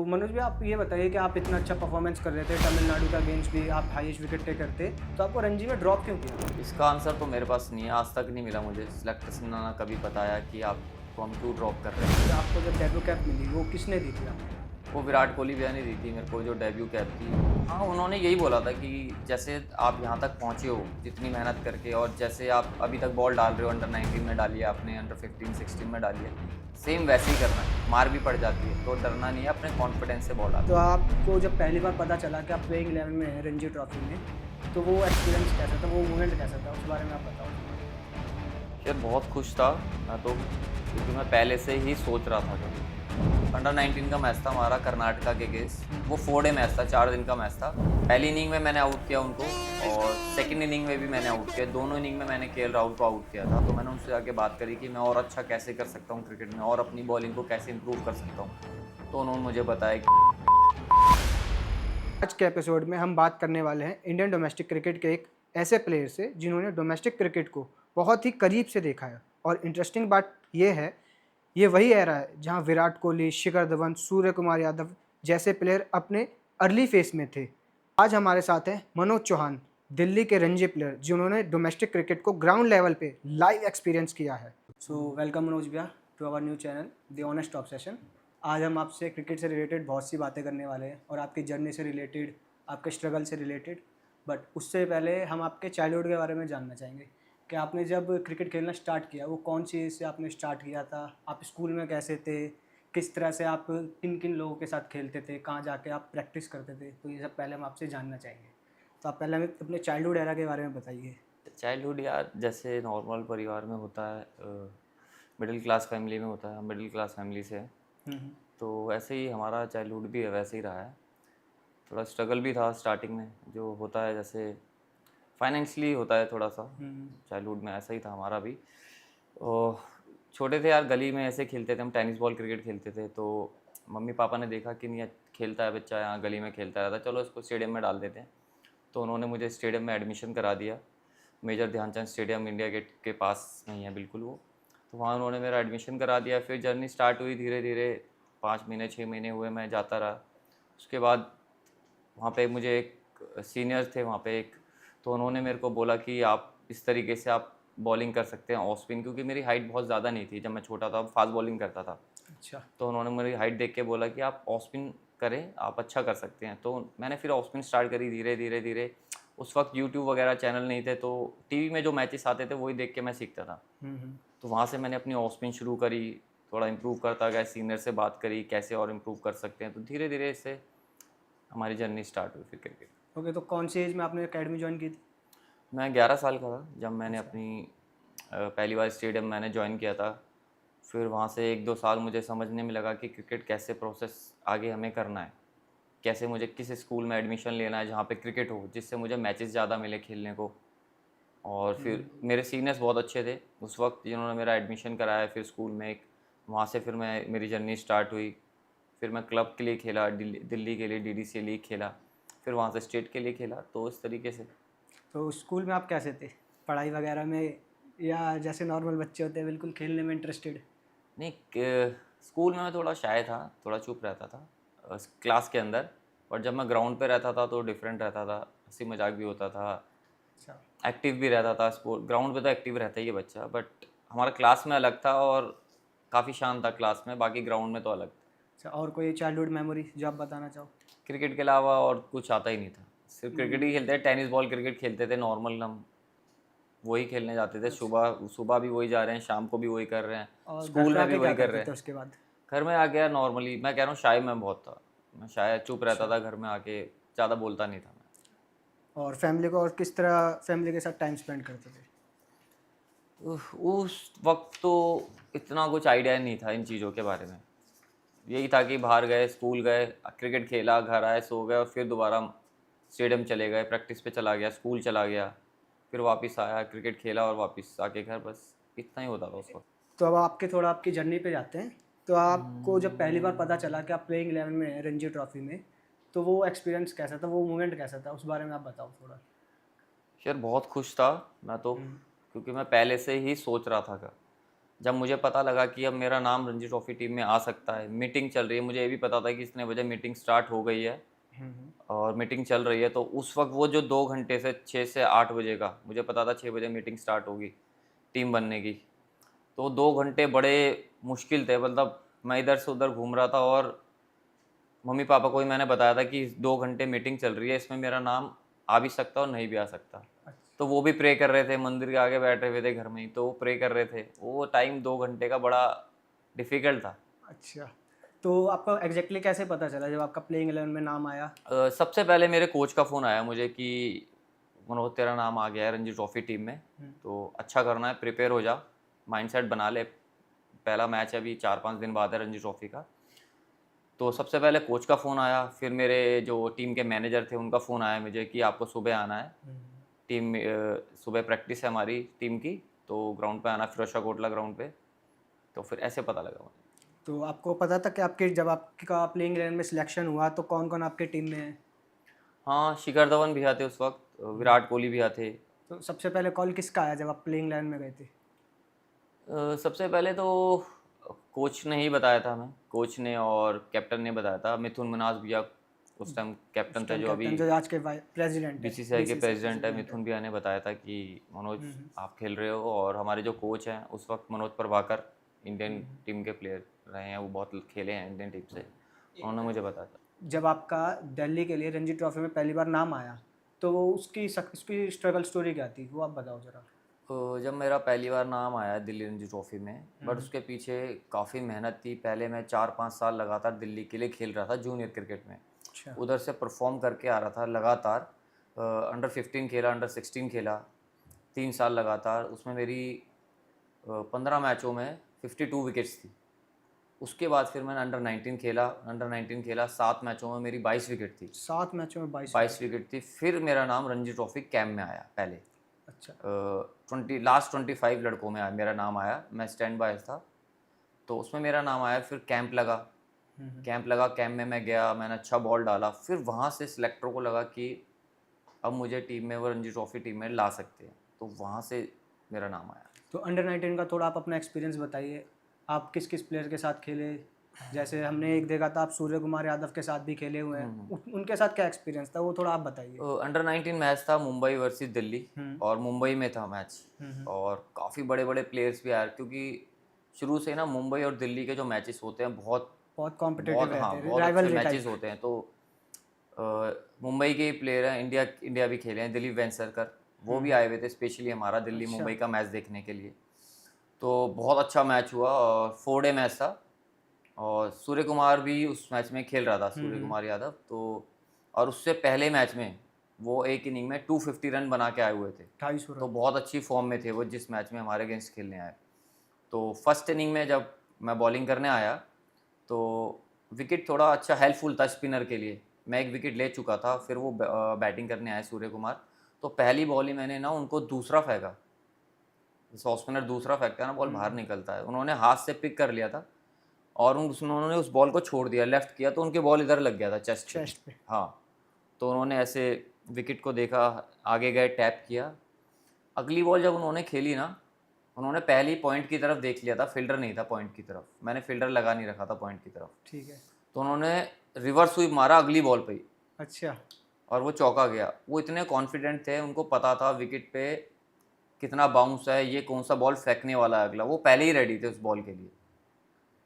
तो मनोज भाई, आप ये बताइए कि आप इतना अच्छा परफॉर्मेंस कर रहे थे, तमिलनाडु का अगेंस्ट भी आप हाईएस्ट विकेट टेकर थे, तो आपको रणजी में ड्रॉप क्यों किया? इसका आंसर तो मेरे पास नहीं है, आज तक नहीं मिला मुझे। सिलेक्टर्स ने ना कभी बताया कि आपको हम क्यों ड्रॉप कर रहे हैं। तो आपको जब डेब्यू कैप मिली, वो किसने दी थी आपको? वो विराट कोहली भैया ने दी थी मेरे को जो डेब्यू कैप थी। हाँ, उन्होंने यही बोला था कि जैसे आप यहाँ तक पहुँचे हो जितनी मेहनत करके, और जैसे आप अभी तक बॉल डाल रहे हो, अंडर 19 में डाली है आपने, अंडर 15 16 में डाली है, सेम वैसे ही करना है। मार भी पड़ जाती है तो डरना नहीं है, अपने कॉन्फिडेंस से बॉल तो डालना आपको जब पहली बार पता चला कि आप प्लेइंग 11 में हैं रणजी ट्रॉफी में, तो वो एक्सपीरियंस कैसा था, वो मोमेंट कैसा था, उस बारे में आप बताओ? है। यार बहुत खुश था मैं तो, क्योंकि मैं पहले से ही सोच रहा था कभी। अंडर 19 का मैच था हमारा कर्नाटका के अगेंस्ट। वो 4 डे मैच था, 4 दिन का मैच था। पहली इनिंग में मैंने आउट किया उनको, और सेकंड इनिंग में भी मैंने आउट किया। दोनों इनिंग में मैंने केएल राहुल को आउट किया था। तो मैंने उनसे आके बात करी कि मैं और अच्छा कैसे कर सकता हूँ क्रिकेट में, और अपनी बॉलिंग को कैसे इंप्रूव कर सकता हूँ। तो उन्होंने मुझे बताया कि आज के एपिसोड में हम बात करने वाले हैं इंडियन डोमेस्टिक क्रिकेट के एक ऐसे प्लेयर से जिन्होंने डोमेस्टिक क्रिकेट को बहुत ही करीब से देखा है। और इंटरेस्टिंग बात यह है, ये वही एरा है जहां विराट कोहली, शिखर धवन, सूर्य कुमार यादव जैसे प्लेयर अपने अर्ली फेस में थे। आज हमारे साथ हैं मनोज चौहान, दिल्ली के रणजी प्लेयर जिन्होंने डोमेस्टिक क्रिकेट को ग्राउंड लेवल पे लाइव एक्सपीरियंस किया है। सो वेलकम मनोज भैया to our new channel the honest obsession. आज हम आपसे क्रिकेट से रिलेटेड बहुत सी बातें करने वाले हैं और आपकी जर्नी से रिलेटेड, आपके स्ट्रगल से रिलेटेड। बट उससे पहले हम आपके चाइल्डहुड के बारे में जानना चाहेंगे कि आपने जब क्रिकेट खेलना स्टार्ट किया, वो कौन सी एज से आपने स्टार्ट किया था, आप स्कूल में कैसे थे, किस तरह से आप किन किन लोगों के साथ खेलते थे, कहाँ जाके आप प्रैक्टिस करते थे, तो ये सब पहले हम आपसे जानना चाहेंगे। तो आप पहले हमें अपने चाइल्डहुड एरा के बारे में बताइए। चाइल्डहुड यार जैसे नॉर्मल परिवार में होता है, मिडिल क्लास फैमिली में होता है, हम मिडिल क्लास फैमिली से हैं। हम्म। तो वैसे ही हमारा चाइल्डहुड भी है, वैसे ही रहा है। थोड़ा स्ट्रगल भी था स्टार्टिंग में, जो होता है जैसे फाइनेंशियली होता है थोड़ा सा। हम्म। चाइल्डहुड में ऐसा ही था हमारा भी। और छोटे थे यार, गली में ऐसे खेलते थे हम, टेनिस बॉल क्रिकेट खेलते थे। तो मम्मी पापा ने देखा कि नहीं खेलता है बच्चा, यहाँ गली में खेलता रहता है, चलो इसको स्टेडियम में डाल देते हैं। तो उन्होंने मुझे स्टेडियम में एडमिशन करा दिया। Major Dhyan Chand stadium India gate के पास नहीं है बिल्कुल वो। तो वहाँ उन्होंने मेरा एडमिशन करा दिया। फिर जर्नी स्टार्ट हुई धीरे धीरे। 5 महीने 6 महीने हुए मैं जाता रहा। उसके बाद वहाँ पे मुझे एक सीनियर थे वहाँ पे एक, तो उन्होंने मेरे को बोला कि आप इस तरीके से आप बॉलिंग कर सकते हैं ऑफ स्पिन, क्योंकि मेरी हाइट बहुत ज़्यादा नहीं थी जब मैं छोटा था, फास्ट बॉलिंग करता था। अच्छा। तो उन्होंने मेरी हाइट देख के बोला कि आप ऑफ स्पिन करें, आप अच्छा कर सकते हैं। तो मैंने फिर ऑफ स्पिन स्टार्ट करी धीरे धीरे धीरे। उस वक्त यूट्यूब वगैरह चैनल नहीं थे, तो टीवी में जो मैचेस आते थे वही देख के मैं सीखता था। हम्म। तो वहाँ से मैंने अपनी ऑफ स्पिन शुरू करी। थोड़ा इम्प्रूव करता गया, सीनियर से बात करी कैसे और इम्प्रूव कर सकते हैं। तो धीरे धीरे इससे हमारी जर्नी स्टार्ट हुई फिर क्रिकेट। ओके, तो कौन सी एज में आपने एकेडमी ज्वाइन की थी? मैं 11 साल का था जब मैंने अच्छा। अपनी पहली बार स्टेडियम मैंने ज्वाइन किया था। फिर वहाँ से 1-2 साल मुझे समझने में लगा कि क्रिकेट कैसे प्रोसेस आगे हमें करना है। कैसे मुझे किस स्कूल में एडमिशन लेना है जहाँ पे क्रिकेट हो, जिससे मुझे मैचेस ज़्यादा मिले खेलने को। और फिर मेरे सीनियर्स बहुत अच्छे थे उस वक्त जिन्होंने मेरा एडमिशन कराया फिर स्कूल में एक। वहाँ से फिर मैं मेरी जर्नी स्टार्ट हुई। फिर मैं क्लब के लिए खेला, दिल्ली के लिए डीडीसी लीग खेला। फिर वहाँ से स्टेट के लिए खेला, तो इस तरीके से। तो स्कूल में आप कैसे थे, पढ़ाई वगैरह में, या जैसे नॉर्मल बच्चे होते हैं बिल्कुल खेलने में इंटरेस्टेड? नहीं, स्कूल में मैं थोड़ा शाय था, थोड़ा चुप रहता था क्लास के अंदर। और जब मैं ग्राउंड पे रहता था तो डिफरेंट रहता था, हंसी मजाक भी होता था, अच्छा। एक्टिव भी रहता था। स्पोर्ट ग्राउंड पे तो एक्टिव रहता ही है बच्चा, बट हमारा क्लास में अलग था और काफ़ी शांत था क्लास में, बाकी ग्राउंड में तो अलग था। अच्छा, और कोई चाइल्डहुड मेमोरी जो आप बताना चाहो? क्रिकेट के अलावा और कुछ आता ही नहीं था, सिर्फ क्रिकेट ही हम्म। खेलते थे। टेनिस बॉल क्रिकेट खेलते थे नॉर्मल हम, वही खेलने जाते थे। अच्छा। सुबह सुबह भी वही जा रहे हैं, शाम को भी वही कर रहे हैं, और घर स्कूल पे में भी आके क्या वही कर करते रहे थे हैं। उसके बाद? घर में आ गया नॉर्मली, मैं कह रहा हूँ शाय मैं बहुत था। मैं शायद चुप रहता अच्छा। था घर में आके, ज़्यादा बोलता नहीं था मैं। और फैमिली को, और किस तरह फैमिली के साथ टाइम स्पेंड करते थे? उस वक्त तो इतना कुछ आइडिया नहीं था इन चीज़ों के बारे में। यही था कि बाहर गए, स्कूल गए, क्रिकेट खेला, घर आए, सो गए, और फिर दोबारा स्टेडियम चले गए, प्रैक्टिस पे चला गया, स्कूल चला गया, फिर वापस आया, क्रिकेट खेला और वापस आके घर, बस इतना ही होता था उस वक्त। तो अब आपकी जर्नी पे जाते हैं। तो आपको जब पहली बार पता चला कि आप प्लेइंग 11 में हैं रणजी ट्रॉफी में, तो वो एक्सपीरियंस कैसा था, वो मोमेंट कैसा था, उस बारे में आप बताओ थोड़ा। यार बहुत खुश था मैं तो, हम्म। क्योंकि मैं पहले से ही सोच रहा था जब मुझे पता लगा कि अब मेरा नाम रणजी ट्रॉफी टीम में आ सकता है, मीटिंग चल रही है, मुझे ये भी पता था कि इतने बजे मीटिंग स्टार्ट हो गई है और मीटिंग चल रही है, तो उस वक्त वो जो 2 घंटे से 6 से 8 बजे का, मुझे पता था 6 बजे मीटिंग स्टार्ट होगी टीम बनने की, तो 2 घंटे बड़े मुश्किल थे। मतलब मैं इधर से उधर घूम रहा था और मम्मी पापा को भी मैंने बताया था कि 2 घंटे मीटिंग चल रही है, इसमें मेरा नाम आ भी सकता और नहीं भी आ सकता। तो वो भी प्रे कर रहे थे, मंदिर के आगे बैठे हुए थे घर में ही, तो वो प्रे कर रहे थे। वो टाइम 2 घंटे का बड़ा डिफ़िकल्ट था। अच्छा, तो आपको एग्जैक्टली कैसे पता चला जब आपका प्लेइंग 11 में नाम आया? सबसे पहले मेरे कोच का फ़ोन आया मुझे कि मनोज तेरा नाम आ गया है रणजी ट्रॉफ़ी टीम में, तो अच्छा करना है, प्रिपेयर हो जा, माइंडसेट बना ले। पहला मैच है अभी 4-5 दिन बाद है रणजी ट्रॉफ़ी का। तो सबसे पहले कोच का फ़ोन आया, फिर मेरे जो टीम के मैनेजर थे उनका फ़ोन आया मुझे कि आपको सुबह आना है। टीम में सुबह प्रैक्टिस है हमारी टीम की, तो ग्राउंड पे आना, फिरोज शाह कोटला ग्राउंड पे। तो फिर ऐसे पता लगा मुझे। तो आपको पता था कि आपके जब आपका प्लेइंग 11 में सिलेक्शन हुआ तो कौन-कौन आपके टीम में है? हाँ, शिखर धवन भी आते उस वक्त, विराट कोहली भी आते। तो सबसे पहले कॉल किसका आया जब आप प्लेइंग 11 में गए थे? सबसे पहले तो कोच ने ही बताया था हमें, कोच ने और कैप्टन ने बताया था। मिथुन मनास भैया उस टाइम कैप्टन थे, जो अभी कैप्टन जो आज के प्रेसिडेंट है, बीसीसीआई के बीसीसीआई प्रेसिडेंट है। मिथुन भैया ने बताया था कि मनोज आप खेल रहे हो, और हमारे जो कोच हैं उस वक्त मनोज प्रभाकर, इंडियन टीम के प्लेयर रहे हैं, वो बहुत खेले हैं इंडियन टीम से, उन्होंने मुझे बताया था। जब आपका दिल्ली के लिए रणजी ट्रॉफी में पहली बार नाम आया तो वो उसकी स्ट्रगल स्टोरी क्या थी, वो आप बताओ जरा। तो जब मेरा पहली बार नाम आया दिल्ली रणजी ट्रॉफी में, बट उसके पीछे काफ़ी मेहनत थी। पहले मैं 4-5 साल लगातार दिल्ली के लिए खेल रहा था जूनियर क्रिकेट में, अच्छा। उधर से परफॉर्म करके आ रहा था लगातार। अंडर 15 खेला, अंडर 16 खेला, 3 साल लगातार। उसमें मेरी 15 मैचों में 52 विकेट्स थी। उसके बाद फिर मैंने अंडर 19 खेला, 7 मैचों में मेरी 22 विकेट थी। 7 मैचों में 22 22 विकेट थी। फिर मेरा नाम रणजी ट्रॉफी कैंप में आया पहले। अच्छा। 25 लड़कों में आया, मेरा नाम आया, मैं स्टैंड बाय था, तो उसमें मेरा नाम आया। फिर कैंप लगा, कैंप में मैं गया, मैंने अच्छा बॉल डाला। फिर वहाँ से सिलेक्टर को लगा कि अब मुझे टीम में, वो रणजी ट्रॉफी टीम में ला सकते हैं, तो वहाँ से मेरा नाम आया। तो अंडर 19 का थोड़ा आप अपना एक्सपीरियंस बताइए, आप किस किस प्लेयर के साथ खेले? जैसे हमने एक देखा था आप सूर्य कुमार यादव के साथ भी खेले हुए हैं, उनके साथ क्या एक्सपीरियंस था वो थोड़ा आप बताइए। अंडर 19 मैच था मुंबई वर्सेस दिल्ली, और मुंबई में था मैच, और काफ़ी बड़े बड़े प्लेयर्स भी आए, क्योंकि शुरू से ना मुंबई और दिल्ली के जो मैचेस होते हैं बहुत बहुत कॉम्पिटिटिव रहते हाँ, हैं, बहुत अच्छे राइवलरी मैचेस टाइप। होते हैं। तो मुंबई के प्लेयर हैं, इंडिया भी खेले हैं, दिलीप वेंसरकर, वो भी आए हुए थे स्पेशली हमारा दिल्ली अच्छा। मुंबई का मैच देखने के लिए। तो बहुत अच्छा मैच हुआ, और 4 डे मैच था, और सूर्य कुमार भी उस मैच में खेल रहा था, सूर्य कुमार यादव। तो और उससे पहले मैच में वो एक इनिंग में 250 रन बना के आए हुए थे, 250 तो रन। बहुत अच्छी फॉर्म में थे वो जिस मैच में हमारे अगेंस्ट खेलने आए। तो फर्स्ट इनिंग में जब मैं बॉलिंग करने आया, तो विकेट थोड़ा अच्छा हेल्पफुल था स्पिनर के लिए, मैं एक विकेट ले चुका था। फिर वो बैटिंग करने आए सूर्य कुमार, तो पहली बॉल ही मैंने ना उनको दूसरा फेंका, जैसे स्पिनर दूसरा फेंकता है ना, बॉल बाहर निकलता है, उन्होंने हाथ से पिक कर लिया था, और उन्होंने उस बॉल को छोड़ दिया, लेफ्ट किया, तो उनके बॉल इधर लग गया था चेस्ट पे। चेस्ट पे। हाँ, तो उन्होंने ऐसे विकेट को देखा, आगे गए, टैप किया। अगली बॉल जब उन्होंने खेली ना, उन्होंने पहली पॉइंट की तरफ देख लिया था, फील्डर नहीं था पॉइंट की तरफ, मैंने फील्डर लगा नहीं रखा था पॉइंट की तरफ, ठीक है। तो उन्होंने रिवर्स स्वीप मारा अगली बॉल पे ही, अच्छा। और वो चौका गया। वो इतने कॉन्फिडेंट थे, उनको पता था विकेट पे कितना बाउंस है, ये कौन सा बॉल फेंकने वाला है अगला, वो पहले ही रेडी थे उस बॉल के लिए।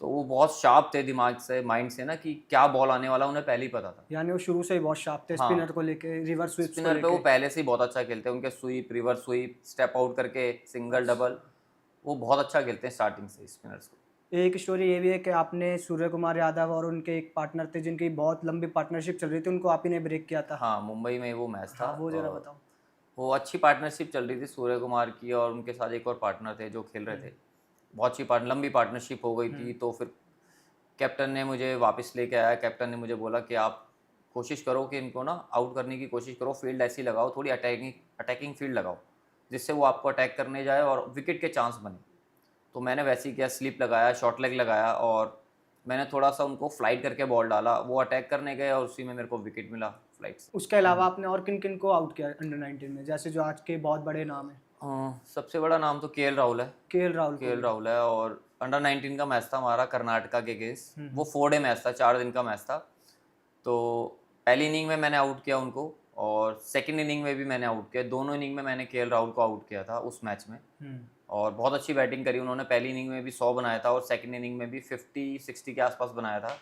तो वो बहुत शार्प थे दिमाग से, माइंड से ना, कि क्या बॉल आने वाला उन्हें पहले ही पता था। यानी वो शुरू से ही बहुत शार्प थे स्पिनर हाँ, को लेके, रिवर्स स्वीप्स को स्पिनर पे वो लेके। पहले से ही बहुत अच्छा खेलते हैं, उनके sweep, reverse sweep, step out करके सिंगल डबल, वो बहुत अच्छा खेलते हैं स्टार्टिंग से स्पिनर्स को। एक स्टोरी ये भी है कि आपने सूर्य कुमार यादव और उनके एक पार्टनर थे जिनकी बहुत लंबी पार्टनरशिप चल रही थी, उनको आप ही ने ब्रेक किया था। हाँ, मुंबई में वो मैच था। हाँ, वो जरा बताओ। वो अच्छी पार्टनरशिप चल रही थी सूर्य कुमार की, और उनके साथ एक और पार्टनर थे जो खेल रहे थे। बहुत अच्छी लंबी पार्टनरशिप हो गई थी। तो फिर कैप्टन ने मुझे वापस लेके आया। कैप्टन ने मुझे बोला कि आप कोशिश करो कि इनको ना आउट करने की कोशिश करो, फील्ड ऐसी लगाओ, थोड़ी अटैकिंग फील्ड लगाओ, जिससे वो आपको अटैक करने जाए और विकेट के चांस बने। तो मैंने वैसे ही किया, स्लिप लगाया, शॉर्ट लेग लगाया, और मैंने थोड़ा सा उनको फ्लाइट करके बॉल डाला, वो अटैक करने गए, और उसी में मेरे को विकेट मिला फ्लाइट से। उसके अलावा आपने और किन किन को आउट किया अंडर 19 में, जैसे जो आज के बहुत बड़े नाम हैं? सबसे बड़ा नाम तो केएल राहुल है। केएल राहुल केएल राहुल है, और अंडर 19 का मैच था हमारा कर्नाटका के अगेंस्ट। वो 4 डे मैच था, 4 दिन का मैच था। तो पहली इनिंग में मैंने आउट किया उनको, और सेकंड इनिंग में भी मैंने आउट किया। दोनों इनिंग में मैंने केएल राहुल को आउट किया था उस मैच में, और बहुत अच्छी बैटिंग करी उन्होंने। पहली इनिंग में भी 100 बनाया था, और सेकंड इनिंग में भी 50-60 के आसपास बनाया था।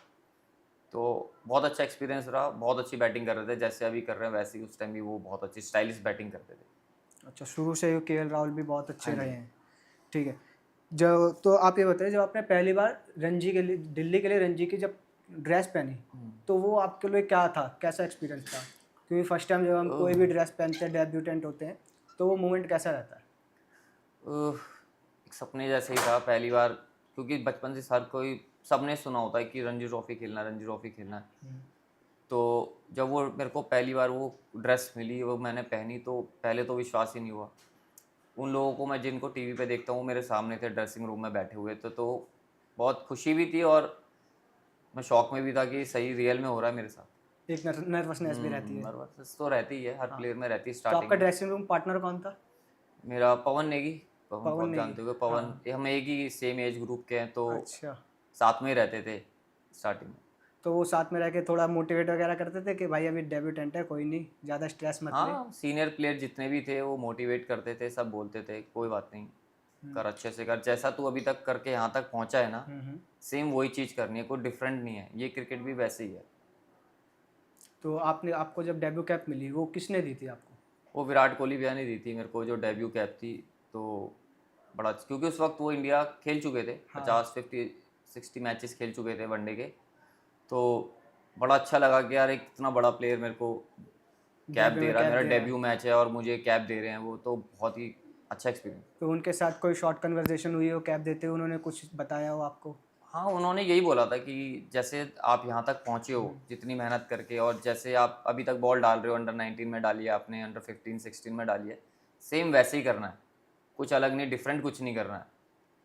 तो बहुत अच्छा एक्सपीरियंस रहा। बहुत अच्छी बैटिंग कर रहे थे, जैसे अभी कर रहे हैं वैसे ही उस टाइम भी वो बहुत अच्छी स्टाइलिश बैटिंग करते थे। अच्छा, शुरू से ही केएल राहुल भी बहुत अच्छे रहे हैं। ठीक है। जो तो आप ये बताइए, जब आपने पहली बार रणजी के लिए, दिल्ली के लिए रणजी की जब ड्रेस पहनी, तो वो आपके लिए क्या था, कैसा एक्सपीरियंस था? क्योंकि फर्स्ट टाइम जब हम कोई भी ड्रेस पहनते हैं, डेब्यूटेंट होते हैं, तो वो मोमेंट कैसा रहता है? एक सपने जैसे ही था पहली बार, क्योंकि बचपन से हर कोई, सबने सुना होता है कि रणजी ट्रॉफी खेलना, रणजी ट्रॉफी खेलना है। तो जब वो मेरे को पहली बार वो ड्रेस मिली, वो मैंने पहनी, तो पहले तो विश्वास ही नहीं हुआ। उन लोगों को मैं जिनको टीवी पे देखता हूँ, वो मेरे सामने थे, ड्रेसिंग रूम में बैठे हुए थे। तो बहुत खुशी भी थी, और मैं शौक में भी था कि सही रियल में हो रहा है मेरे साथ। एक नर्वसनेस भी रहती है। नर्वसनेस तो रहती ही है, हर प्लेयर में रहती है तो स्टार्टिंग आपका में। ड्रेसिंग रूम पार्टनर कौन था? मेरा पवन नेगी, पवन पवन बहुत नेगी, जानते हो पवन। ये हम एक ही सेम एज ग्रुप के हैं, तो अच्छा। साथ में ही रहते थे स्टार्टिंग में। तो वो साथ में रह के थोड़ा मोटिवेट वगैरह करते थे कि भाई अभी डेब्यूटेंट है, कोई नहीं, ज़्यादा स्ट्रेस मत ले? हाँ, सीनियर प्लेयर जितने भी थे वो मोटिवेट करते थे, सब बोलते थे कोई बात नहीं, कर अच्छे से कर, जैसा तू अभी तक करके यहाँ तक पहुँचा है ना, सेम वही चीज़ करनी है, कोई डिफरेंट नहीं है, ये क्रिकेट भी वैसे ही है। तो आपको जब डेब्यू कैप मिली, वो किसने दी थी आपको? वो विराट कोहली भैया ने दी थी मेरे को जो डेब्यू कैप थी। तो बड़ा, क्योंकि उस वक्त वो इंडिया खेल चुके थे, 50-50-60 मैचेस खेल चुके थे वनडे के। तो बड़ा अच्छा लगा कि यार एक इतना बड़ा प्लेयर मेरे को कैप दे रहा है, मेरा डेब्यू मैच है और मुझे कैप दे रहे हैं, वो तो बहुत ही अच्छा एक्सपीरियंस। तो उनके साथ कोई शॉर्ट कन्वर्सेशन हुई हो कैप देते हुए, उन्होंने कुछ बताया हो आपको? हाँ, उन्होंने यही बोला था कि जैसे आप यहाँ तक पहुँचे हो जितनी मेहनत करके, और जैसे आप अभी तक बॉल डाल रहे हो, अंडर 19 में डाली है आपने, अंडर 15-16 में डाली है, सेम वैसे ही करना है, कुछ अलग नहीं, डिफरेंट कुछ नहीं करना है,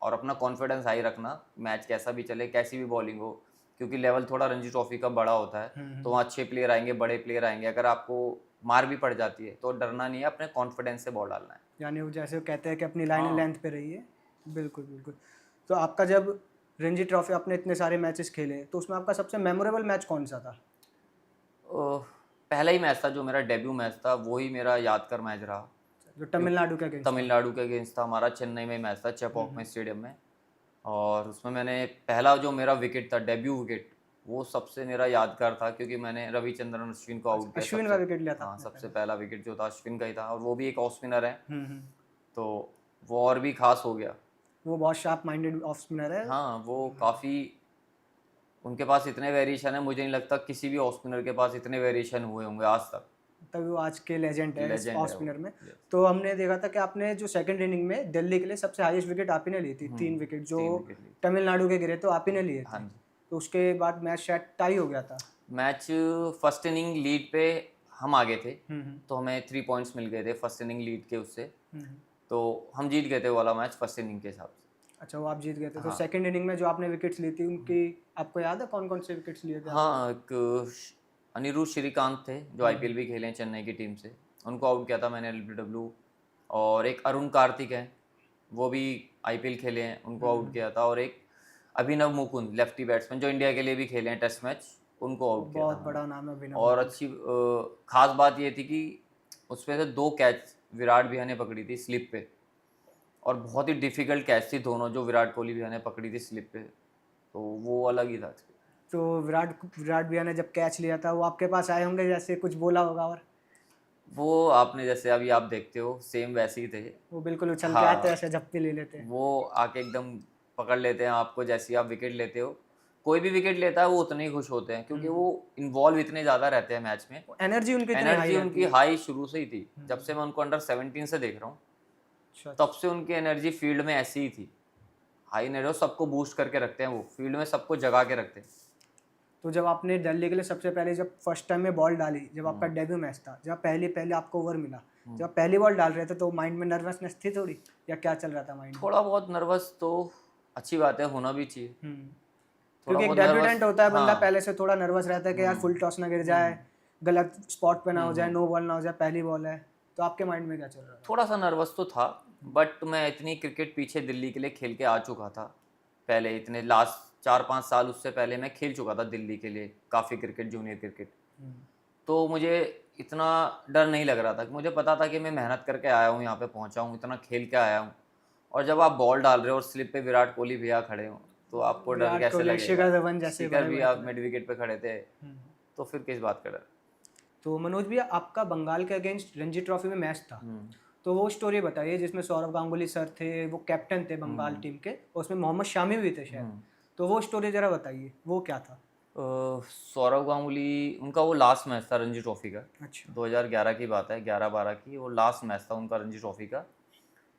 और अपना कॉन्फिडेंस हाई रखना, मैच कैसा भी चले, कैसी भी बॉलिंग हो, क्योंकि लेवल थोड़ा रणजी ट्रॉफी का बड़ा होता है, तो वहाँ अच्छे प्लेयर आएंगे, बड़े प्लेयर आएंगे, अगर आपको मार भी पड़ जाती है तो डरना नहीं है, अपने कॉन्फिडेंस से बॉल डालना है। यानी वो जैसे वो कहते हैं कि अपनी लाइन लेंथ पे रहिए। बिल्कुल बिल्कुल। तो आपका जब रणजी ट्रॉफी, आपने इतने सारे मैचेस खेले, तो उसमें आपका सबसे मेमोरेबल मैच कौन सा था? पहला ही मैच था जो मेरा डेब्यू मैच था, वही मेरा यादगार मैच रहा, जो तमिलनाडु के अगेंस्ट? तमिलनाडु के अगेंस्ट था हमारा, चेन्नई में मैच था, चेपॉक में स्टेडियम में। और उसमें मैंने पहला जो मेरा विकेट था, डेब्यू विकेट, वो सबसे मेरा यादगार था, क्योंकि मैंने रविचंद्रन अश्विन को आउट किया। अश्विन का विकेट लिया था? हाँ, सबसे पहला विकेट जो था अश्विन का ही था, और वो भी एक ऑफ स्पिनर है, तो वो और भी खास हो गया। वो बहुत शार्प माइंडेड ऑफ स्पिनर है। हाँ, वो काफ़ी, उनके पास इतने वेरिएशन है, मुझे नहीं लगता किसी भी ऑफ स्पिनर के पास इतने वेरिएशन हुए होंगे आज तक। तभी वो आज के लेजेंड है इस ऑफ स्पिनर में। Yes. तो हमने देखा था कि आपने जो सेकंड इनिंग में दिल्ली के लिए सबसे हाईएस्ट विकेट आप ही ने ली थी, 3 विकेट, जो तमिलनाडु के गिरे तो आप ही ने लिए थे। हाँ जी। तो उसके बाद मैच शायद टाई हो गया था। मैच फर्स्ट इनिंग लीड पे हम आगे थे, तो हमें 3 पॉइंट्स मिल गए थे फर्स्ट इनिंग लीड के उससे, तो हम जीत गए थे वो वाला मैच फर्स्ट इनिंग के हिसाब से। अच्छा, वो आप जीत गए थे। तो सेकंड इनिंग में जो आपने विकेट्स ली थी, उनकी आपको याद है कौन कौन से विकेट्स लिए थे? हाँ, एक अनिरुद्ध श्रीकांत थे जो आईपीएल भी खेले हैं चेन्नई की टीम से, उनको आउट किया था मैंने एलबीडब्ल्यू। और एक अरुण कार्तिक है, वो भी आईपीएल खेले हैं, उनको आउट किया था। और एक अभिनव मुकुंद, लेफ्टी बैट्समैन जो इंडिया के लिए भी खेले हैं टेस्ट मैच, उनको आउट किया था। बहुत बड़ा नाम है अभिनव। और अच्छी खास बात ये थी कि उसमें से 2 कैच विराट भैया ने पकड़ी थी स्लिप पे, और बहुत ही डिफिकल्ट कैच थी दोनों, जो विराट कोहली भैया ने पकड़ी थी स्लिप पे, तो वो अलग ही था। तो विराट भैया ने जब कैच लिया था, वो आपके पास आए होंगे, जैसे कुछ बोला होगा? और वो आपने जैसे अभी आप देखते हो सेम वैसे ही थे, वो बिल्कुल उछल के आते, ऐसे झपकी ले लेते हैं, वो आके एकदम पकड़ लेते हैं आपको, जैसे आप विकेट लेते हो, कोई भी विकेट लेता है वो उतने ही खुश होते हैं, क्योंकि वो इन्वॉल्व इतने ज़्यादा रहते हैं मैच में। एनर्जी उनकी हाई शुरू से ही थी, जब से मैं उनको अंडर 17 से देख रहा हूँ, तब से उनकी एनर्जी फील्ड में ऐसी ही थी, हाई एनर्जी, सबको बूस्ट करके रखते हैं वो, फील्ड में सबको जगा के रखते हैं। तो जब आपने दिल्ली के लिए सबसे पहले जब फर्स्ट टाइम में बॉल डाली, जब आपका डेब्यू मैच था, जब पहले आपको ओवर मिला, जब पहली बॉल डाल रहे थे, तो माइंड में नर्वसनेस थी थोड़ी, या क्या चल रहा था माइंड में? थोड़ा बहुत नर्वस तो अच्छी बात है, होना भी चाहिए, क्योंकि एक डेब्यूटेंट होता है बंदा, पहले से थोड़ा नर्वस रहता है कि यार फुल टॉस ना गिर जाए, गलत स्पॉट पे ना हो जाए, नो बॉल ना हो जाए, पहली बॉल है। तो आपके माइंड में क्या चल रहा था? थोड़ा सा नर्वस तो था, बट मैं इतनी क्रिकेट पीछे दिल्ली के लिए खेल के आ चुका था पहले, इतने लास्ट 4-5 साल उससे पहले मैं खेल चुका था दिल्ली के लिए काफ़ी क्रिकेट, जूनियर क्रिकेट। तो मुझे इतना डर नहीं लग रहा था, मुझे पता था कि मैं मेहनत करके आया हूँ, यहाँ पे पहुँचा हूँ, इतना खेल के आया हूँ। और जब आप बॉल डाल रहे हो और स्लिप पे विराट कोहली भैया खड़े हो, तो आपको डर विराट कैसे कोहली, लगेगा? शिखर धवन जैसे शिखर बड़े बड़े भैया प्लेयर। मिड विकेट पे खड़े थे, तो फिर किस बात का डर? तो मनोज भैया, आपका बंगाल के अगेंस्ट रणजी ट्रॉफी में मैच था, हम्म तो वो स्टोरी बताइए जिसमें सौरव गांगुली सर थे, वो कैप्टन थे बंगाल हम्म टीम के, और उसमें मोहम्मद शामी भी थे शायद। हम्म। तो वो स्टोरी जरा बताइए, वो क्या था? सौरव गांगुली, उनका वो लास्ट मैच था रणजी ट्रॉफी का। अच्छा। 2011 की बात है, 11-12 की, वो लास्ट मैच था उनका रणजी ट्रॉफी का।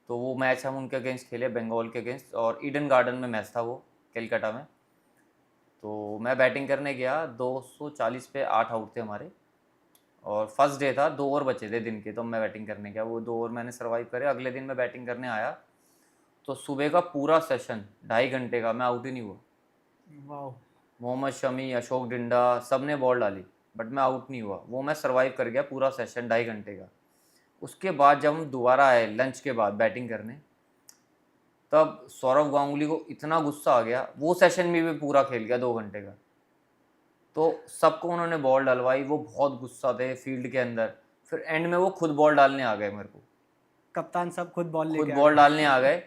तो वो मैच हम उनके अगेंस्ट खेले, बंगाल के अगेंस्ट, और ईडन गार्डन में मैच था वो, कलकत्ता में। तो मैं बैटिंग करने गया, 240 पे 8 आउट थे हमारे, और फर्स्ट डे था, 2 ओवर बचे थे दिन के, तो मैं बैटिंग करने गया, वो 2 ओवर मैंने सर्वाइव करे। अगले दिन मैं बैटिंग करने आया, तो सुबह का पूरा सेशन 2.5 घंटे का मैं आउट ही नहीं हुआ। वाह। मोहम्मद शमी, अशोक डिंडा, सब ने बॉल डाली, बट मैं आउट नहीं हुआ। वो मैं सर्वाइव कर गया पूरा सेशन 2.5 घंटे का। उसके बाद जब हम दोबारा आए लंच के बाद बैटिंग करने, तब सौरव गांगुली को इतना गुस्सा आ गया, वो सेशन भी पूरा खेल गया 2 घंटे का। तो सबको उन्होंने बॉल डलवाई, वो बहुत गुस्सा थे फील्ड के अंदर। फिर एंड में वो खुद बॉल डालने आ गए मेरे को, कप्तान साहब खुद बॉल खुद लेके आ बॉल गए। डालने आ गए,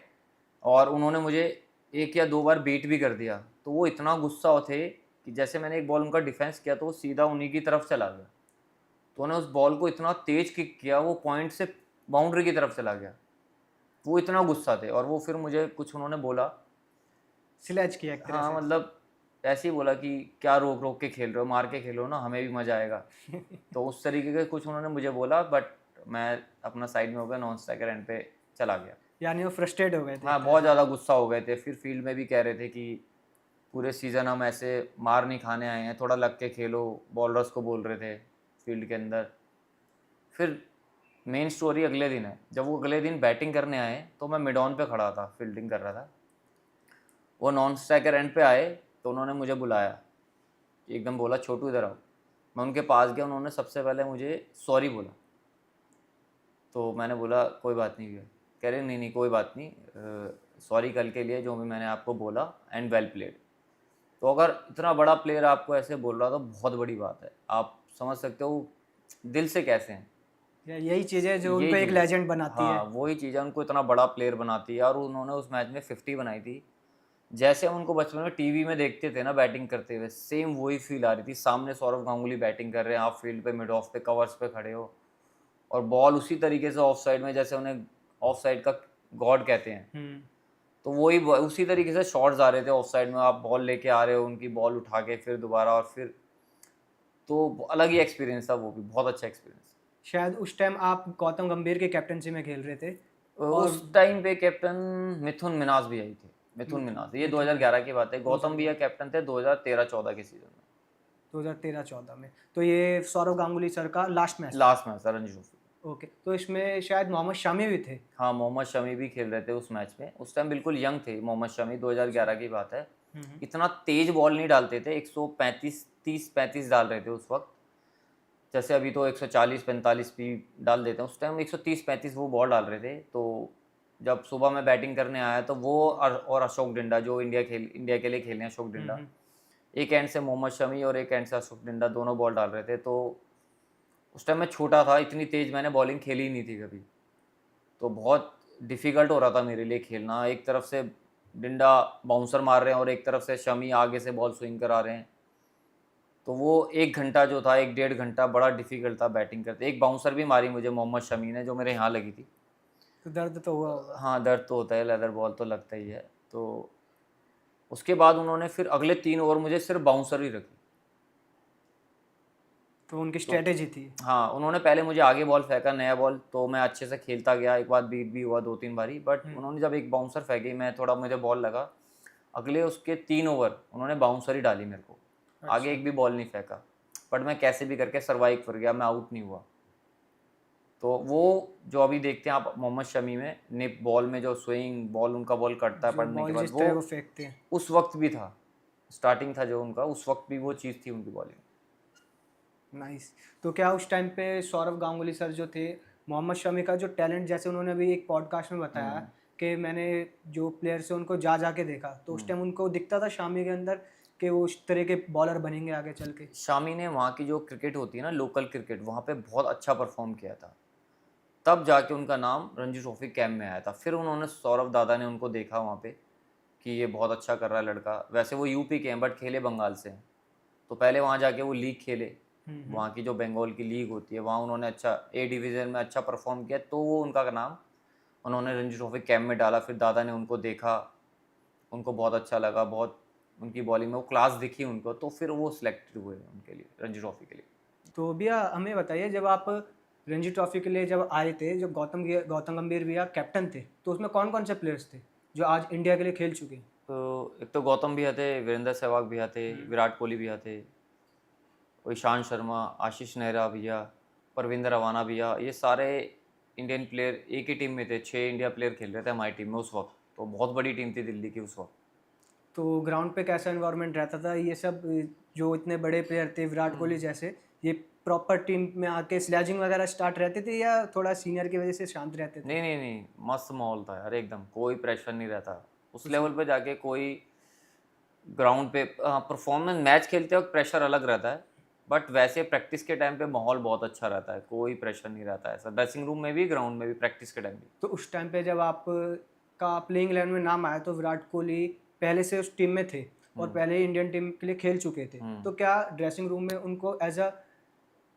और उन्होंने मुझे 1 या 2 बार बीट भी कर दिया। तो वो इतना गुस्सा थे कि जैसे मैंने एक बॉल उनका डिफेंस किया, तो वो सीधा उन्हीं की तरफ चला गया। तो उन्होंने उस बॉल को इतना तेज किक किया, वो पॉइंट से बाउंड्री की तरफ चला गया। वो इतना गुस्सा थे, और वो फिर मुझे कुछ उन्होंने बोला। स्लेज किया एक तरह हाँ, से। मतलब ऐसे ही बोला कि क्या रोक रोक के खेल रहे हो, मार के खेलो ना, हमें भी मज़ा आएगा। तो उस तरीके के कुछ उन्होंने मुझे बोला, बट मैं अपना साइड में हो गया, नॉन स्ट्राइकर एंड पे चला गया। यानी वो फ्रस्ट्रेट हो गए थे हाँ, एक तरह बहुत से। ज़्यादा गुस्सा हो गए थे। फिर फील्ड में भी कह रहे थे कि पूरे सीज़न हम ऐसे मार नहीं खाने आए हैं, थोड़ा लग के खेलो, बॉलर्स को बोल रहे थे फील्ड के अंदर। फिर मेन स्टोरी अगले दिन है। जब वो अगले दिन बैटिंग करने आए, तो मैं मिड ऑन पे खड़ा था, फील्डिंग कर रहा था। वो नॉन स्ट्राइकर एंड पे आए, तो उन्होंने मुझे बुलाया, एकदम बोला छोटू इधर आओ। मैं उनके पास गया, उन्होंने सबसे पहले मुझे सॉरी बोला। तो मैंने बोला कोई बात नहीं भैया। कह रहे नहीं नहीं कोई बात नहीं, सॉरी कल के लिए जो भी मैंने आपको बोला, एंड वेल प्लेड। तो अगर इतना बड़ा प्लेयर आपको ऐसे बोल रहा, तो बहुत बड़ी बात है। आप समझ सकते हो दिल से कैसे हैं। यही चीज़ है जो यही उनको एक चीज़ है, लेजेंड बनाती हाँ है। वही चीज़ है, उनको इतना बड़ा प्लेयर बनाती है। और उन्होंने उस मैच में 50 बनाई थी। जैसे हम उनको बचपन में टीवी में देखते थे ना बैटिंग करते हुए, सेम वही फील आ रही थी। सामने सौरव गांगुली बैटिंग कर रहे हैं, आप फील्ड पे मिड ऑफ पे कवर्स पे खड़े हो, और बॉल उसी तरीके से ऑफ साइड में, जैसे उन्हें ऑफ साइड का गॉड कहते हैं। तो वही उसी तरीके से शॉट्स आ रहे थे ऑफ साइड में, आप बॉल लेके आ रहे हो, उनकी बॉल उठा के फिर दोबारा, और फिर तो अलग ही एक्सपीरियंस था, वो भी बहुत अच्छा एक्सपीरियंस। शायद उस टाइम आप गौतम गंभीर की कैप्टनसी में खेल रहे थे। और उस टाइम पे कैप्टन मिथुन मिनाज भी आई थी। मिथुन मिनाज, ये मिथुन 2011 की बात है। गौतम भैया 2011, कैप्टन थे 2013-14 के सीजन में। 2013-14 में। तो ये सौरव गांगुली सर का लास्ट मैच था। लास्ट मैच था रणजी ट्रॉफी। ओके, तो इसमें शायद मोहम्मद शामी भी थे। हाँ, मोहम्मद शमी भी खेल रहे थे उस मैच में। उस टाइम बिल्कुल यंग थे मोहम्मद शमी, 2011 की बात है। इतना तेज बॉल नहीं डालते थे, 135, 30-35 डाल रहे थे उस वक्त। जैसे अभी तो 140-45 भी डाल देते हैं, उस टाइम 130-35 वो बॉल डाल रहे थे। तो जब सुबह मैं बैटिंग करने आया, तो वो और अशोक डिंडा, जो इंडिया के लिए खेले हैं, अशोक डिंडा, एक एंड से मोहम्मद शमी और एक एंड से अशोक डिंडा, दोनों बॉल डाल रहे थे। तो उस टाइम मैं छोटा था, इतनी तेज़ मैंने बॉलिंग खेली ही नहीं थी कभी। तो बहुत डिफ़िकल्ट हो रहा था मेरे लिए खेलना। एक तरफ से डिंडा बाउंसर मार रहे हैं, और एक तरफ से शमी आगे से बॉल स्विंग करा रहे हैं। तो वो 1 घंटा जो था, 1-1.5 घंटा बड़ा डिफ़िकल्ट था बैटिंग करते। एक बाउंसर भी मारी मुझे मोहम्मद शमी ने, जो मेरे यहाँ लगी थी। तो दर्द तो हुआ होगा। हाँ, दर्द तो होता है, लेदर बॉल तो लगता ही है। तो उसके बाद उन्होंने फिर अगले 3 ओवर मुझे सिर्फ बाउंसर ही रखी। तो उनकी तो स्ट्रेटेजी थी। हाँ, उन्होंने पहले मुझे आगे बॉल फेंका, नया बॉल, तो मैं अच्छे से खेलता गया। एक बार बीट भी हुआ 2-3 बारी, बट उन्होंने जब एक बाउंसर फेंकी, मैं थोड़ा, मुझे बॉल लगा। अगले उसके 3 ओवर उन्होंने बाउंसर ही डाली मेरे को, आगे एक भी बॉल नहीं फेंका। बट मैं कैसे भी करके सर्वाइव कर गया, मैं आउट नहीं हुआ। तो वो जो अभी देखते हैं आप मोहम्मद शमी में, निप बॉल में जो स्विंग बॉल, उनका बॉल कटता है जो पड़ने के बॉल बाद, जिस वो तरह को फेंकते हैं। उस वक्त भी था, स्टार्टिंग था जो उनका, उस वक्त भी वो चीज़ थी उनकी बॉलिंग। नाइस। तो क्या उस टाइम पे सौरव गांगुली सर जो थे, मोहम्मद शमी का जो टैलेंट, जैसे उन्होंने अभी एक पॉडकास्ट में बताया कि मैंने जो प्लेयर्स है उनको जा के देखा, तो उस टाइम उनको दिखता था शामी के अंदर कि वो उस तरह के बॉलर बनेंगे आगे चल के। शामी ने वहाँ की जो क्रिकेट होती है ना, लोकल क्रिकेट, वहाँ पे बहुत अच्छा परफॉर्म किया था, तब जाके उनका नाम रणजी ट्रॉफी कैंप में आया था। फिर उन्होंने सौरव दादा ने उनको देखा वहाँ पे कि ये बहुत अच्छा कर रहा है लड़का। वैसे वो यूपी के हैं बट खेले बंगाल से हैं, तो पहले वहाँ जाके वो लीग खेले, वहाँ की जो बंगाल की लीग होती है वहाँ उन्होंने अच्छा ए डिवीज़न में अच्छा परफॉर्म किया, तो वो उनका नाम उन्होंने रणजी ट्रॉफी कैंप में डाला। फिर दादा ने उनको देखा, उनको बहुत अच्छा लगा, बहुत उनकी बॉलिंग में वो क्लास दिखी उनको, तो फिर वो सिलेक्टेड हुए उनके लिए रणजी ट्रॉफी के लिए। तो भैया हमें बताइए, जब आप रणजी ट्रॉफी के लिए जब आए थे, जब गौतम गंभीर भैया कैप्टन थे, तो उसमें कौन कौन से प्लेयर्स थे जो आज इंडिया के लिए खेल चुके हैं? तो एक तो गौतम भैया थे, वीरेंद्र सहवाग भैया थे, विराट कोहली भैया थे, ईशांत शर्मा, आशीष नेहरा भैया, परविंदर रवाना भैया, ये सारे इंडियन प्लेयर एक ही टीम में थे। 6 इंडिया प्लेयर खेल रहे थे हमारी टीम में उस वक्त, तो बहुत बड़ी टीम थी दिल्ली की उस वक्त। तो ग्राउंड पे कैसा इन्वायरमेंट रहता था? ये सब जो इतने बड़े प्लेयर थे विराट कोहली जैसे, ये प्रॉपर टीम में आके स्लेजिंग वगैरह स्टार्ट रहते थे या थोड़ा सीनियर की वजह से शांत रहते थे? नहीं नहीं नहीं, मस्त माहौल था यार एकदम, कोई प्रेशर नहीं रहता उस लेवल पे जाके। कोई ग्राउंड पे परफॉर्मेंस मैच खेलते वक्त प्रेशर अलग रहता है, बट वैसे प्रैक्टिस के टाइम पे माहौल बहुत अच्छा रहता है, कोई प्रेशर नहीं रहता है ऐसा, ड्रेसिंग रूम में भी ग्राउंड में भी प्रैक्टिस के टाइम भी। तो उस टाइम पे जब आप का प्लेइंग 11 में नाम आया, तो विराट कोहली पहले से उस टीम में थे और पहले ही इंडियन टीम के लिए खेल चुके थे, तो क्या ड्रेसिंग रूम में उनको एज अ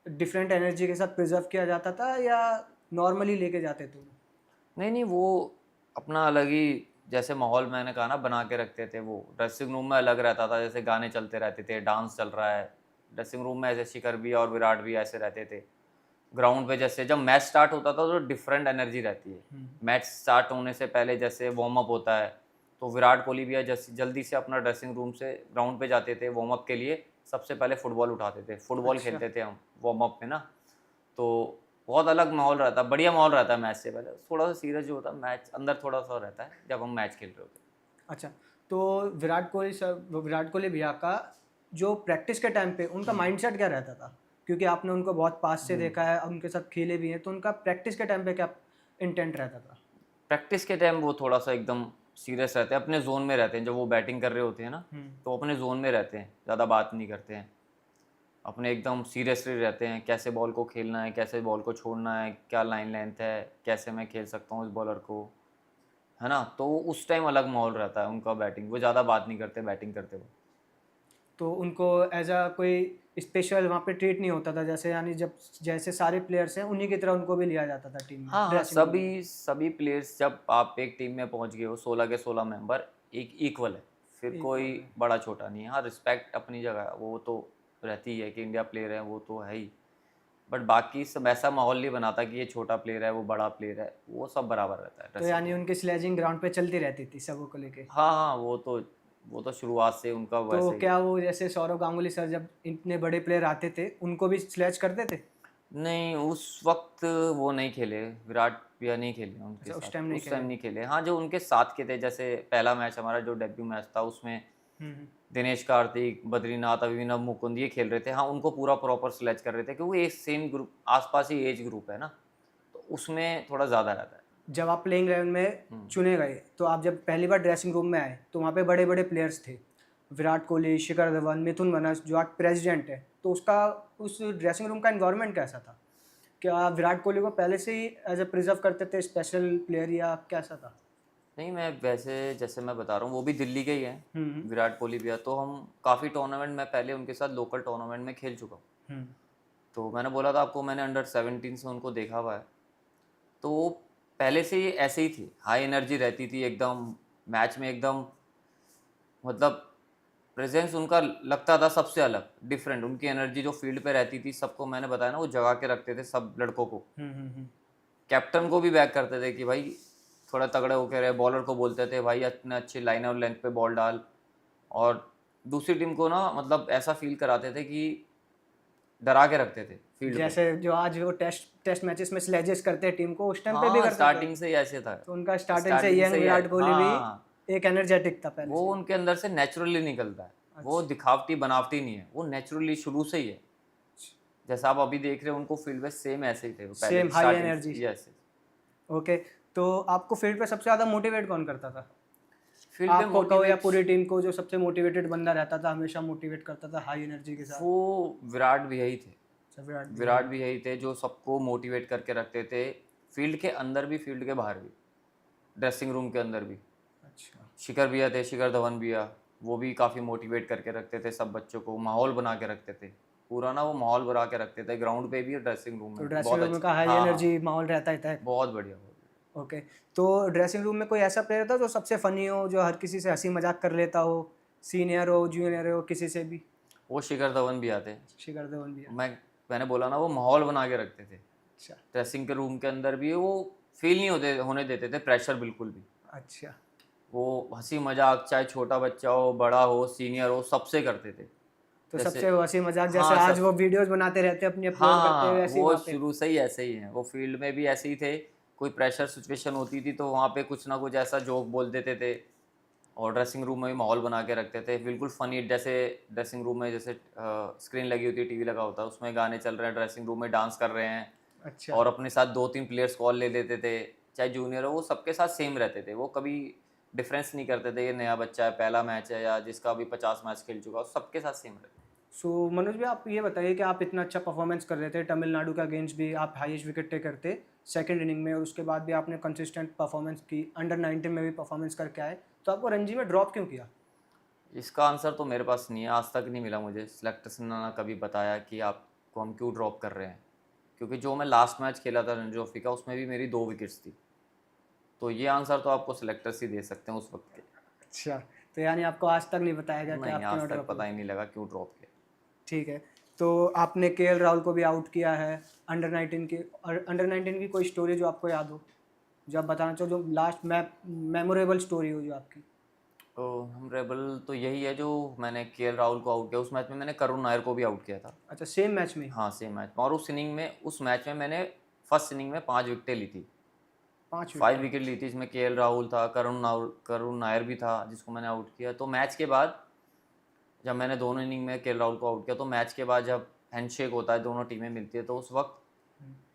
डिफरेंट एनर्जी के साथ प्रिजर्व किया जाता था या नॉर्मली लेके जाते थे? नहीं नहीं, वो अपना अलग ही जैसे माहौल मैंने कहा ना बना के रखते थे। वो ड्रेसिंग रूम में अलग रहता था, जैसे गाने चलते रहते थे, डांस चल रहा है ड्रेसिंग रूम में, ऐसे शिखर भी और विराट भी ऐसे रहते थे। ग्राउंड पे जैसे जब मैच स्टार्ट होता था तो डिफरेंट एनर्जी रहती है। मैच स्टार्ट होने से पहले जैसे वार्म अप होता है, तो विराट कोहली भी जैसे जल्दी से अपना ड्रेसिंग रूम से ग्राउंड पे जाते थे वार्म अप के लिए। सबसे पहले फुटबॉल उठाते थे, फुटबॉल अच्छा। खेलते थे हम वार्म अप में ना, तो बहुत अलग माहौल रहता है, बढ़िया माहौल रहता है। मैच से पहले थोड़ा सा सीरियस जो होता है मैच अंदर थोड़ा सा रहता है जब हम मैच खेल रहे होते हैं। अच्छा, तो विराट कोहली भैया का जो प्रैक्टिस के टाइम पे उनका माइंडसेट क्या रहता था? क्योंकि आपने उनको बहुत पास से देखा है, उनके साथ खेले भी हैं, तो उनका प्रैक्टिस के टाइम पे क्या इंटेंट रहता था? प्रैक्टिस के टाइम वो थोड़ा सा एकदम सीरियस रहते हैं, अपने जोन में रहते हैं। जब वो बैटिंग कर रहे होते हैं ना, तो अपने जोन में रहते हैं, ज़्यादा बात नहीं करते हैं, अपने एकदम सीरियसली रहते हैं। कैसे बॉल को खेलना है, कैसे बॉल को छोड़ना है, क्या लाइन लेंथ है, कैसे मैं खेल सकता हूँ इस बॉलर को, है ना। तो उस टाइम अलग माहौल रहता है उनका बैटिंग, वो ज़्यादा बात नहीं करते बैटिंग करते हुए। तो उनको एज अ कोई स्पेशल वहाँ पे ट्रीट नहीं होता था, जैसे यानी जब जैसे सारे प्लेयर्स हैं उन्हीं की तरह उनको भी लिया जाता था टीम में, हाँ हाँ, ड्रेसिंग रूम में? सभी प्लेयर्स जब आप एक टीम में पहुंच गए हो, 16 के 16 मेंबर एक इक्वल है, फिर कोई Equal है। बड़ा छोटा नहीं है। हाँ, रिस्पेक्ट अपनी जगह है, वो तो रहती ही है कि इंडिया प्लेयर है, वो तो है ही। बट बाकी सब ऐसा माहौल नहीं बनाता कि ये छोटा प्लेयर है वो बड़ा प्लेयर है, वो सब बराबर रहता है तो ड्रेसिंग यानी रूम। उनकी स्लेजिंग ग्राउंड पे चलती रहती थी सबों को लेके? हाँ हाँ, वो तो शुरुआत से उनका तो वैसे ही क्या है। वो जैसे सौरव गांगुली सर जब इतने बड़े प्लेयर आते थे उनको भी स्लेज करते थे? नहीं, उस वक्त वो नहीं खेले, विराट भैया नहीं खेले उनके अच्छा, उस साथ, टाइम नहीं उस टाइम खेले। नहीं खेले। हाँ, जो उनके साथ के थे, जैसे पहला मैच हमारा जो डेब्यू मैच था उसमें हम्म। दिनेश कार्तिक, बद्रीनाथ, अभिनव मुकुंद ये खेल रहे थे। हाँ, उनको पूरा प्रॉपर सिलेक्ट कर रहे थे क्योंकि एक सेम ग्रुप, आसपास ही एज ग्रुप है ना, तो उसमें थोड़ा ज़्यादा रहता है। जब आप प्लेइंग 11 में चुने गए, तो आप जब पहली बार ड्रेसिंग रूम में आए तो वहाँ पे बड़े बड़े प्लेयर्स थे, विराट कोहली, शिखर धवन, मिथुन मनस जो आज प्रेसिडेंट है, तो उसका उस ड्रेसिंग रूम का इन्वायरमेंट कैसा था? क्या विराट कोहली को पहले से ही एज ए प्रिजर्व करते थे, स्पेशल प्लेयर, या कैसा था? नहीं, मैं वैसे जैसे मैं बता रहा हूँ वो भी दिल्ली के ही हैं, हम्म। विराट कोहली भैया, तो हम काफ़ी टूर्नामेंट में पहले उनके साथ लोकल टूर्नामेंट में खेल चुका हूँ। हम्म। तो मैंने बोला था आपको, मैंने अंडर 17 से उनको देखा हुआ है, तो वो पहले से ही ऐसे ही थी, हाई एनर्जी रहती थी एकदम, मैच में एकदम, मतलब प्रेजेंस उनका लगता था सबसे अलग, डिफरेंट। उनकी एनर्जी जो फील्ड पे रहती थी, सबको मैंने बताया ना, वो जगा के रखते थे सब लड़कों को। कैप्टन को भी बैक करते थे कि भाई थोड़ा तगड़े होके रहे, बॉलर को बोलते थे भाई इतने अच्छी लाइन और लेंथ पे बॉल डाल, और दूसरी टीम को ना मतलब ऐसा फील कराते थे कि डरा के रखते थे फील्ड पे। जैसे जो आज वो टेस्ट मैचेस में स्लेजेस करते हैं टीम को, उस टाइम पे भी हाँ, करते थे? स्टार्टिंग से ही ऐसे था, तो उनका स्टार्टिंग से स्टार्टिंग यंग से ही विराट कोहली भी हाँ, एक एनर्जेटिक था पहले वो से? उनके अंदर से नेचुरली निकलता है, वो अच्छा। दिखावटी बनावटी नहीं है, वो नेचुरली शुरू से ही है। जैसा आप अभी देख रहे हो उनको फील्ड में सेम ऐसे ही थे वो पहले same high energy. Yes. Okay, तो आपको फील्ड पे सबसे ज़्यादा मोटिवेट कौन करता था? फील्ड पे आपको कहो या मोटिवेट पूरी टीम को, जो सबसे मोटिवेटेड बंदा रहता था, हमेशा मोटिवेट करता था हाई एनर्जी के साथ? वो विराट भी यही थे। अच्छा, विराट भी है। विराट भी यही थे जो सबको मोटिवेट करके रखते थे, फील्ड के अंदर भी फील्ड के बाहर भी, ड्रेसिंग रूम के अंदर भी। अच्छा। शिखर भैया थे, शिखर धवन भैया, वो भी काफ़ी मोटिवेट करके रखते थे सब बच्चों को, माहौल बना के रखते थे पूरा ना, वो माहौल बना के रखते थे ग्राउंड पे भी और ड्रेसिंग रूम तो में भी, ड्रेसिंग बहुत रूम अच्छा। का हाई हाँ हाँ, एनर्जी माहौल रहता ही था। बहुत बढ़िया बहुत बढ़िया। ओके, तो ड्रेसिंग रूम में कोई ऐसा प्लेयर था जो सबसे फनी हो, जो हर किसी से हंसी मजाक कर लेता हो, सीनियर हो जूनियर हो किसी से भी? वो शिखर धवन भैया थे। शिखर धवन भी है। मैंने बोला ना वो माहौल बना के रखते थे, अच्छा। ड्रेसिंग के रूम के अंदर भी वो फील नहीं होने देते थे प्रेशर बिल्कुल भी। अच्छा, वो हंसी मजाक चाहे छोटा बच्चा हो बड़ा हो सीनियर हो सबसे करते थे। तो जैसे सबसे हंसी मजाक, जैसे हाँ आज सब, वो वीडियोस बनाते रहते हैं अपनी हाँ अपलोड करते हुए, हाँ ऐसे ही वो वहाँ पे? शुरू से ही ऐसे ही हैं, वो फील्ड में भी ऐसे ही थे। कोई प्रेशर सिचुएशन होती थी तो वहाँ पे कुछ ना कुछ ऐसा जोक बोल देते थे, और ड्रेसिंग रूम में भी माहौल बना के रखते थे बिल्कुल फनी। जैसे ड्रेसिंग रूम में जैसे स्क्रीन लगी होती है, टीवी लगा होता है, उसमें गाने चल रहे हैं, ड्रेसिंग रूम में डांस कर रहे हैं, अच्छा। और अपने साथ 2-3 प्लेयर्स कॉल ले लेते थे, चाहे जूनियर हो, वो सबके साथ सेम रहते थे। वो कभी डिफरेंस नहीं करते थे, ये नया बच्चा है पहला मैच है या जिसका अभी 50 मैच खेल चुका है, सबके साथ सेम रहते थे। सो मनोज भाई, आप ये बताइए कि आप इतना अच्छा परफॉर्मेंस कर रहे थे, तमिलनाडु का अगेंस्ट भी आप हाईएस्ट विकेट टेकर थे सेकंड इनिंग में, और उसके बाद भी आपने कंसिस्टेंट परफॉर्मेंस की, अंडर 19 में भी परफॉर्मेंस करके आए, तो आपको रणजी में ड्रॉप क्यों किया? इसका आंसर तो मेरे पास नहीं है, आज तक नहीं मिला मुझे, सिलेक्टर्स ने ना कभी बताया कि आपको हम क्यों ड्रॉप कर रहे हैं। क्योंकि जो मैं लास्ट मैच खेला था रणजी ट्रॉफी का, उसमें भी मेरी 2 विकेट्स थी। तो ये आंसर तो आपको सिलेक्टर्स ही दे सकते हैं उस वक्त के। अच्छा, तो यानी आपको आज तक नहीं बताया गया कि नहीं, आप क्यों आज तक ड्रॉप पता हुए? ही नहीं लगा क्यों ड्रॉप किया। ठीक है, तो आपने केएल राहुल को भी आउट किया है अंडर 19 की, और अंडर 19 की कोई स्टोरी जो आपको याद हो, जो आप बताना चाहो, जो लास्ट मेमोरेबल स्टोरी हो जो आपकी? तो हम रेबल तो यही है जो मैंने केएल राहुल को आउट किया, उस मैच में मैंने करुण नायर को भी आउट किया था। अच्छा, सेम मैच में? हाँ सेम मैच में, और उस मैच में मैंने फर्स्ट इनिंग में 5 विकेटें ली थी। 5 5 विकेट? विकेट ली थी, इसमें केएल राहुल था, करुण नायर भी था जिसको मैंने आउट किया। तो मैच के बाद जब मैंने दोनों इनिंग में केएल राहुल को आउट किया, तो मैच के बाद जब हैंडशेक होता है, दोनों टीमें मिलती है, तो उस वक्त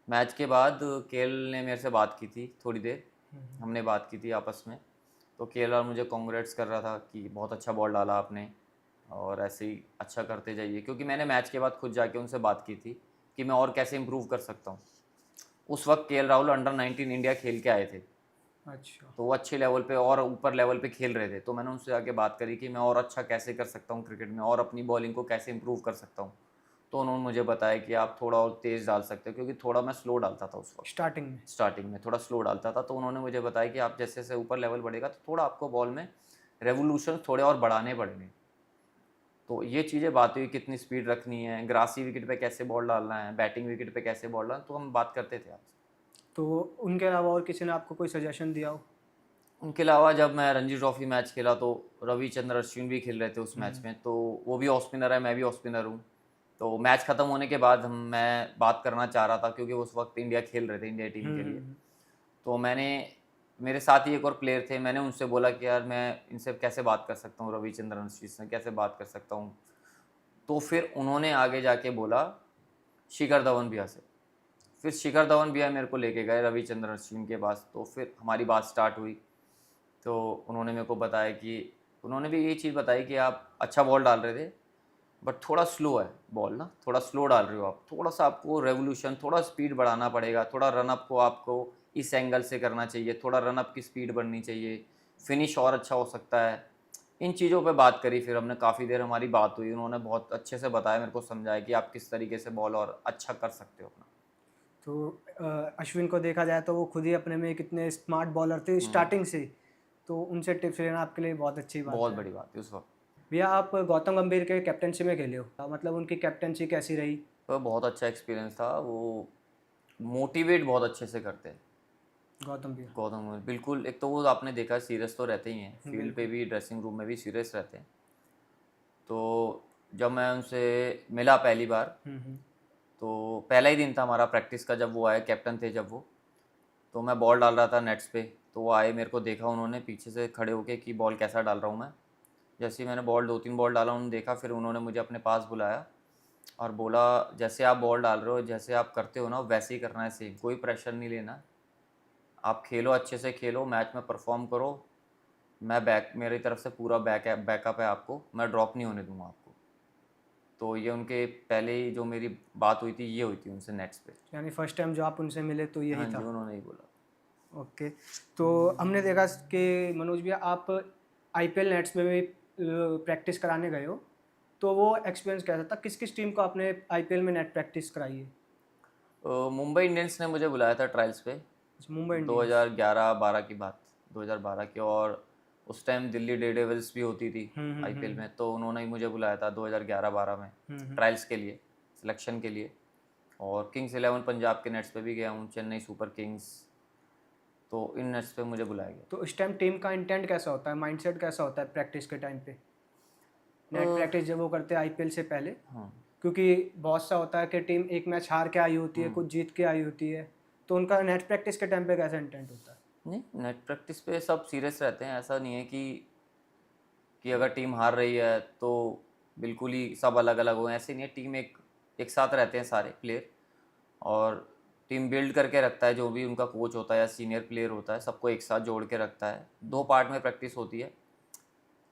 मैच के बाद केएल ने मेरे से बात की थी थोड़ी देर, हमने बात की थी आपस में। तो केएल राहुल मुझे कॉन्ग्रेट्स कर रहा था कि बहुत अच्छा बॉल डाला आपने, और ऐसे ही अच्छा करते जाइए, क्योंकि मैंने मैच के बाद खुद जाके उनसे बात की थी कि मैं और कैसे इम्प्रूव कर सकता हूँ। उस वक्त केएल राहुल अंडर 19 इंडिया खेल के आए थे, अच्छा। तो वो अच्छे लेवल पे और ऊपर लेवल पे खेल रहे थे। तो मैंने उनसे आके बात करी कि मैं और अच्छा कैसे कर सकता हूँ क्रिकेट में, और अपनी बॉलिंग को कैसे इम्प्रूव कर सकता हूँ। तो उन्होंने मुझे बताया कि आप थोड़ा और तेज़ डाल सकते हो, क्योंकि थोड़ा मैं स्लो डालता था उस वक्त, स्टार्टिंग में? स्टार्टिंग में थोड़ा स्लो डालता था। तो उन्होंने मुझे बताया कि आप जैसे जैसे ऊपर लेवल बढ़ेगा तो थोड़ा आपको बॉल में रेवोल्यूशन थोड़े और बढ़ाने पड़ेंगे। तो ये चीज़ें बात हुई, कितनी स्पीड रखनी है, ग्रासी विकेट पे कैसे बॉल डालना है, बैटिंग विकेट पे कैसे बॉल डालना है, तो हम बात करते थे आपसे। तो उनके अलावा और किसी ने आपको कोई सजेशन दिया हो? उनके अलावा जब मैं रणजी ट्रॉफी मैच खेला तो रविचंद्र अश्विन भी खेल रहे थे उस मैच में, तो वो भी ऑफ स्पिनर है, मैं भी ऑफ स्पिनर हूँ। तो मैच ख़त्म होने के बाद मैं बात करना चाह रहा था, क्योंकि उस वक्त इंडिया खेल रहे थे इंडिया टीम के लिए। तो मेरे साथ ही एक और प्लेयर थे, मैंने उनसे बोला कि यार मैं इनसे कैसे बात कर सकता हूँ, रविचंद्रन अश्विन से कैसे बात कर सकता हूँ। तो फिर उन्होंने आगे जाके बोला शिखर धवन भैया से। फिर शिखर धवन भैया मेरे को लेके गए रविचंद्रन अश्विन के पास, तो फिर हमारी बात स्टार्ट हुई। तो उन्होंने मेरे को बताया कि उन्होंने भी यही चीज़ बताई कि आप अच्छा बॉल डाल रहे थे, बट थोड़ा स्लो है बॉल ना, थोड़ा स्लो डाल रहे हो आप, थोड़ा सा आपको रेवोल्यूशन, थोड़ा स्पीड बढ़ाना पड़ेगा, थोड़ा रनअप को आपको इस एंगल से करना चाहिए, थोड़ा रनअप की स्पीड बढ़नी चाहिए, फिनिश और अच्छा हो सकता है। इन चीज़ों पे बात करी, फिर हमने काफ़ी देर हमारी बात हुई, उन्होंने बहुत अच्छे से बताया, मेरे को समझाया कि आप किस तरीके से बॉल और अच्छा कर सकते हो अपना। तो अश्विन को देखा जाए तो वो खुद ही अपने में कितने स्मार्ट बॉलर थे स्टार्टिंग से, तो उनसे टिप्स लेना आपके लिए बहुत अच्छी बात बहुत है। बड़ी बात है उस वक्त। भैया, आप गौतम गंभीर के कैप्टनसी में खेले हो, मतलब उनकी कैप्टनसी कैसी रही? तो बहुत अच्छा एक्सपीरियंस था, वो मोटिवेट बहुत अच्छे से करते हैं। गौतम भैया? गौतम गंभीर बिल्कुल, एक तो वो आपने देखा सीरियस तो रहते ही हैं, फील्ड पे बिल्कुल। भी ड्रेसिंग रूम में भी सीरियस रहते हैं। तो जब मैं उनसे मिला पहली बार, तो पहला ही दिन था हमारा प्रैक्टिस का, जब वो आए कैप्टन थे जब वो, तो मैं बॉल डाल रहा था नेट्स पे, तो वो आए, मेरे को देखा उन्होंने पीछे से खड़े होके कि बॉल कैसा डाल रहा हूँ मैं। जैसे ही मैंने 2-3 बॉल डाला, उन्होंने देखा, फिर उन्होंने मुझे अपने पास बुलाया और बोला जैसे आप बॉल डाल रहे हो, जैसे आप करते हो ना वैसे ही करना है सेम, कोई प्रेशर नहीं लेना, आप खेलो, अच्छे से खेलो, मैच में परफॉर्म करो, मैं बैक, मेरी तरफ से पूरा बैकअप है आपको, मैं ड्रॉप नहीं होने दूंगा आपको। तो ये उनके पहले ही जो मेरी बात हुई थी, ये हुई थी उनसे नेट्स पे। यानी फर्स्ट टाइम जो आप उनसे मिले तो यही हाँ जी, था। उन्होंने ही बोला। ओके। तो हमने देखा कि मनोज भैया आप आईपीएल नेट्स में भी प्रैक्टिस कराने गए हो, तो वो एक्सपीरियंस कैसा था? किस किस टीम को आपने आईपीएल में नेट प्रैक्टिस कराई है? मुंबई इंडियंस ने मुझे बुलाया था ट्रायल्स पे, अच्छा, मुंबई इंडियंस। 2011-12 की बात, 2012 की। और उस टाइम दिल्ली डेयरडेविल्स भी होती थी आईपीएल हम्म। में, तो उन्होंने ही मुझे बुलाया था 2011-12 में हम्म। ट्रायल्स के लिए, सिलेक्शन के लिए। और किंग्स 11 पंजाब के नेट्स पे भी गया हूँ, चेन्नई सुपर किंग्स, तो इन नेट्स पे मुझे बुलाया गया। तो उस टाइम टीम का इंटेंट कैसा होता है, माइंडसेट कैसा होता है प्रैक्टिस के टाइम पे, नेट अह, प्रैक्टिस जब वो करते हैं आईपीएल से पहले? हाँ। क्योंकि बहुत सा होता है कि टीम एक मैच हार के आई होती है, कुछ जीत के आई होती है, तो उनका नेट प्रैक्टिस के टाइम पे कैसा इंटेंट होता है? नहीं, नेट प्रैक्टिस पे सब सीरियस रहते हैं, ऐसा नहीं है कि अगर टीम हार रही है तो बिल्कुल ही सब अलग अलग हो, ऐसे नहीं है। टीम एक एक साथ रहते हैं सारे प्लेयर, और टीम बिल्ड करके रखता है, जो भी उनका कोच होता है या सीनियर प्लेयर होता है, सबको एक साथ जोड़ के रखता है। 2 पार्ट में प्रैक्टिस होती है,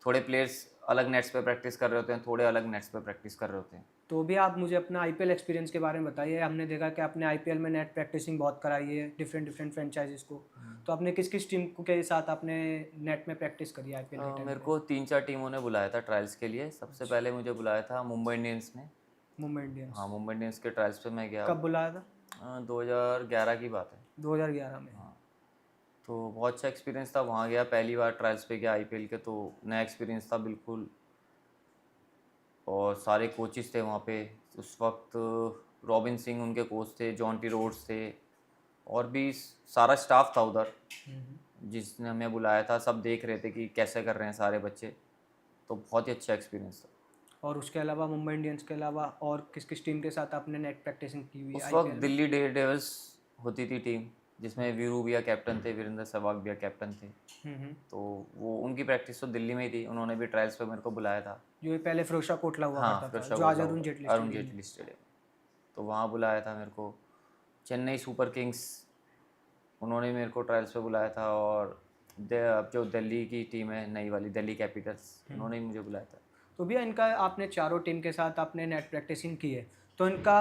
थोड़े प्लेयर्स अलग नेट्स पे प्रैक्टिस कर रहे होते हैं, थोड़े अलग नेट्स पे प्रैक्टिस कर रहे होते हैं। तो भी आप मुझे अपना आईपीएल एक्सपीरियंस के बारे में बताइए। हमने देखा कि आपने आईपीएल में नेट प्रैक्टिसिंग बहुत कराई है डिफरेंट डिफरेंट फ्रेंचाइजीज को, तो आपने किस किस टीम के साथ आपने नेट में प्रैक्टिस करी आईपीएल के टाइम मेरे पे? को 3-4 टीमों ने बुलाया था ट्रायल्स के लिए। सबसे अच्छा, पहले मुझे बुलाया था मुंबई इंडियंस ने। मुंबई इंडियंस। हाँ, मुंबई इंडियंस के ट्रायल्स पे मैं गया। कब बुलाया था? 2011 की बात है। 2011 में। हाँ, तो बहुत अच्छा एक्सपीरियंस था, वहाँ गया, पहली बार ट्रायल्स पे गया आईपीएल के, तो नया एक्सपीरियंस था बिल्कुल। और सारे कोचेस थे वहाँ पे उस वक्त, रॉबिन सिंह उनके कोच थे, जॉन टी रोड्स थे, और भी सारा स्टाफ था उधर जिसने हमें बुलाया था। सब देख रहे थे कि कैसे कर रहे हैं सारे बच्चे, तो बहुत ही अच्छा एक्सपीरियंस था। और उसके अलावा मुंबई इंडियंस के अलावा और किस किस टीम के साथ आपने नेट प्रैक्टिसिंग की हुई है उस वक्त आईपीएल में? दिल्ली डेयरडेविल्स होती थी टीम, जिसमें वीरू भैया कैप्टन थे, वीरेंद्र सहवाग भैया कैप्टन थे। हम्म। तो वो उनकी प्रैक्टिस तो दिल्ली में ही थी, उन्होंने भी ट्रायल्स पे मेरे को बुलाया था। जो ये पहले फिरोजशाह कोटला हुआ हाँ, करता था, फिरोजशाह जो आज कोटला अरुण हुआ, जेटली अरुण स्टेडियम है। जेटली स्टेडियम, तो वहाँ बुलाया था मेरे को। चेन्नई सुपर किंग्स, उन्होंने मेरे को ट्रायल्स पे बुलाया था। और अब जो दिल्ली की टीम है नई वाली, दिल्ली कैपिटल्स, उन्होंने ही मुझे बुलाया था। तो भैया इनका आपने चारों टीम के साथ आपने नेट प्रैक्टिसिंग की है, तो इनका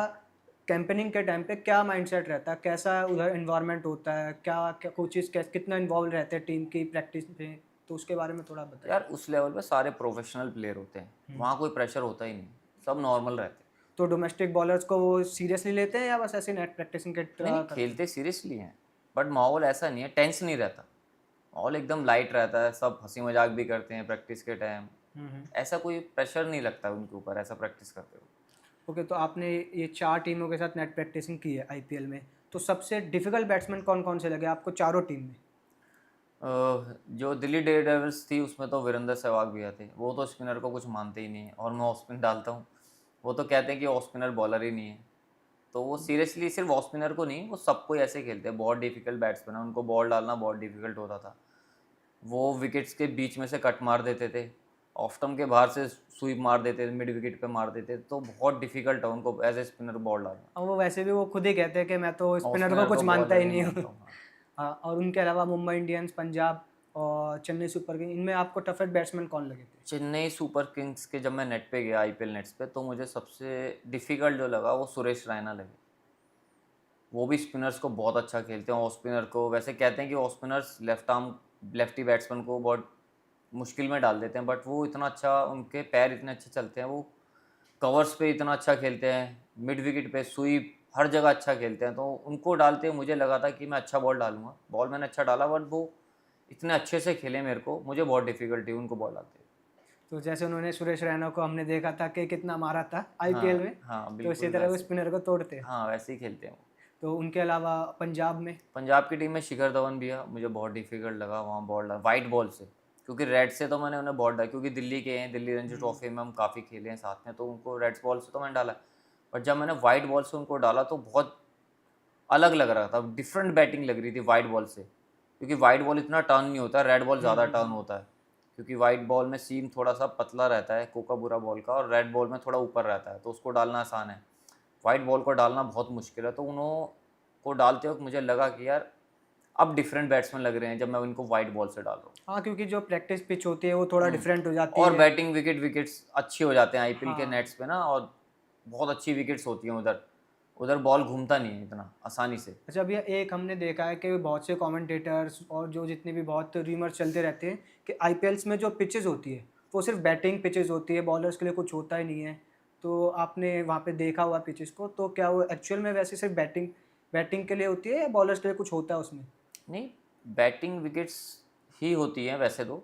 कैंपेनिंग के टाइम पे क्या माइंडसेट रहता है, कैसा उधर इन्वायरमेंट होता है, क्या क्या कोचेस कितना इन्वॉल्व रहते हैं टीम की प्रैक्टिस में, तो उसके बारे में थोड़ा बताइए। यार उस लेवल पे सारे प्रोफेशनल प्लेयर होते हैं, वहाँ कोई प्रेशर होता ही नहीं, सब नॉर्मल रहते हैं। तो डोमेस्टिक बॉलर्स को वो सीरियसली लेते हैं या बस ऐसे नेट प्रैक्टिसिंग के नहीं नहीं, करते हैं? खेलते सीरियसली हैं, बट माहौल ऐसा नहीं है, टेंस नहीं रहता, माहौल एकदम लाइट रहता है, सब हंसी मजाक भी करते हैं प्रैक्टिस के टाइम। ऐसा कोई प्रेशर नहीं लगता उनके ऊपर, ऐसा प्रैक्टिस करते हो। ओके। तो आपने ये चार टीमों के साथ नेट प्रैक्टिसिंग की है आईपीएल में, तो सबसे डिफिकल्ट बैट्समैन कौन कौन से लगे आपको चारों टीम में? जो दिल्ली डेयरडेविल्स थी उसमें तो वीरेंद्र सहवाग भैया थे, वो तो स्पिनर को कुछ मानते ही नहीं है, और मैं ऑफ स्पिन डालता हूँ, वो तो कहते हैं कि ऑफ स्पिनर बॉलर ही नहीं है। तो वो सीरियसली सिर्फ ऑफ स्पिनर को नहीं, वो सबको ही ऐसे खेलते हैं, बहुत डिफिकल्ट बैट्समैन है, उनको बॉल डालना बहुत डिफिकल्ट होता था। वो विकेट्स के बीच में से कट मार देते थे, ऑफ स्टम्प के बाहर से स्वीप मार देते थे, मिड विकेट पे मार देते थे, तो बहुत डिफिकल्ट है उनको एज ए स्पिनर बॉल डालना। और वो वैसे भी वो खुद ही कहते हैं कि मैं तो ऑफ स्पिनर को स्पिनर कुछ को मानता बॉलर ही ही नहीं हूँ। मानता हूँ, हाँ। हाँ, और उनके अलावा मुंबई इंडियंस, पंजाब और चेन्नई सुपर किंग, इनमें आपको टफेस्ट बैट्समैन कौन लगे थे? चेन्नई सुपर किंग्स के जब मैं नेट पे गया आईपीएल नेट्स पे, तो मुझे सबसे डिफिकल्ट जो लगा वो सुरेश रैना लगे। वो भी स्पिनर्स को बहुत अच्छा खेलते हैं, ऑफ स्पिनर को, वैसे कहते हैं कि off spinners left arm lefty batsman को बहुत मुश्किल में डाल देते हैं, बट वो इतना अच्छा, उनके पैर इतने अच्छे चलते हैं, वो कवर्स पे इतना अच्छा खेलते हैं, मिड विकेट पे स्वीप हर जगह अच्छा खेलते हैं। तो उनको डालते हुए मुझे लगा था कि मैं अच्छा बॉल डालूंगा, बॉल मैंने अच्छा डाला, बट वो इतने अच्छे से खेले, मेरे को, मुझे बहुत डिफिकल्टी उनको बॉल डालते हुए। तो जैसे उन्होंने सुरेश रैना को हमने देखा था कि कितना मारा था आईपीएल हाँ में, हाँ, तो इसी बिल्कुल तरह वो वैसे। स्पिनर को तोड़ते हैं। हाँ, वैसे ही खेलते हैं वो। तो उनके अलावा पंजाब में? पंजाब की टीम में शिखर धवन भी है, मुझे बहुत डिफिकल्ट लगा वहाँ बॉल डाल वाइट बॉल से, क्योंकि रेड से तो मैंने उन्हें बॉल डाला, क्योंकि दिल्ली के हैं, दिल्ली रणजी ट्रॉफी में हम काफ़ी खेले हैं साथ में, तो उनको रेड बॉल से तो मैंने डाला, बट जब मैंने वाइट बॉल से उनको डाला तो बहुत अलग लग रहा था, डिफरेंट बैटिंग लग रही थी वाइट बॉल से, क्योंकि वाइट बॉल इतना टर्न नहीं होता, रेड बॉल ज़्यादा टर्न होता है। क्योंकि वाइट बॉल में सीम थोड़ा सा पतला रहता है कोकाबुरा बॉल का, और रेड बॉल में थोड़ा ऊपर रहता है, तो उसको डालना आसान है। वाइट बॉल को डालना बहुत मुश्किल है, तो उनको डालते वक्त मुझे लगा कि यार अब डिफरेंट बैट्समैन लग रहे हैं जब मैं इनको वाइट बॉल से डाल रहा हूँ। हाँ, क्योंकि जो प्रैक्टिस पिच होती है वो थोड़ा डिफरेंट हो जाती और है। बैटिंग विकेट्स अच्छे हो जाते हैं आईपीएल के हाँ। नेट्स पे ना, और बहुत अच्छी विकेट्स होती हैं उधर। उधर बॉल घूमता नहीं है इतना आसानी से। अच्छा भैया, एक हमने देखा है कि बहुत से कमेंटेटर्स और जो जितने भी बहुत र्यूमर्स चलते रहते हैं कि आईपीएल्स में जो पिचेस होती है वो सिर्फ बैटिंग पिचेस होती है, बॉलर्स के लिए कुछ होता ही नहीं है। तो आपने वहाँ पे देखा हुआ पिचेस को, तो क्या वो एक्चुअल में वैसे सिर्फ बैटिंग बैटिंग के लिए होती है या बॉलर्स के लिए कुछ होता है उसमें? नहीं, बैटिंग विकेट्स ही होती हैं वैसे तो।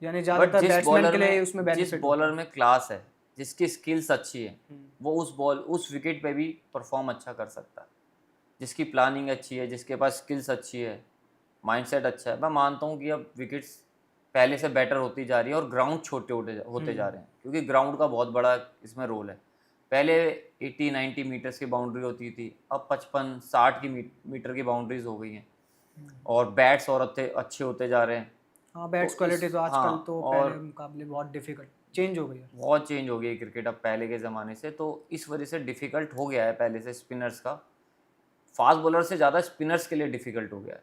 यानी बट ज़्यादातर बैट्समैन के लिए उसमें जिस बेनिफिट होता बॉलर है। में क्लास है, जिसकी स्किल्स अच्छी है, हम्म। वो उस विकेट पे भी परफॉर्म अच्छा कर सकता है। जिसकी प्लानिंग अच्छी है, जिसके पास स्किल्स अच्छी है, माइंडसेट अच्छा है। मैं मानता हूँ कि अब विकेट्स पहले से बेटर होती जा रही है और ग्राउंड छोटे होते जा रहे हैं, क्योंकि ग्राउंड का बहुत बड़ा इसमें रोल है। पहले 80-90 मीटर्स की बाउंड्री होती थी, अब 55-60 की मीटर की बाउंड्रीज हो गई हैं, और बैट्स और अच्छे होते जा रहे हैं। हाँ, बैट्स तो क्वालिटी इस तो आजकल हाँ, तो पहले के और मुकाबले बहुत डिफिकल्ट चेंज हो गई है। बहुत चेंज हो गई है क्रिकेट अब पहले के ज़माने से, तो इस वजह से डिफ़िकल्ट हो गया है पहले से स्पिनर्स का। फास्ट बॉलर से ज़्यादा स्पिनर्स के लिए डिफ़िकल्ट हो गया है।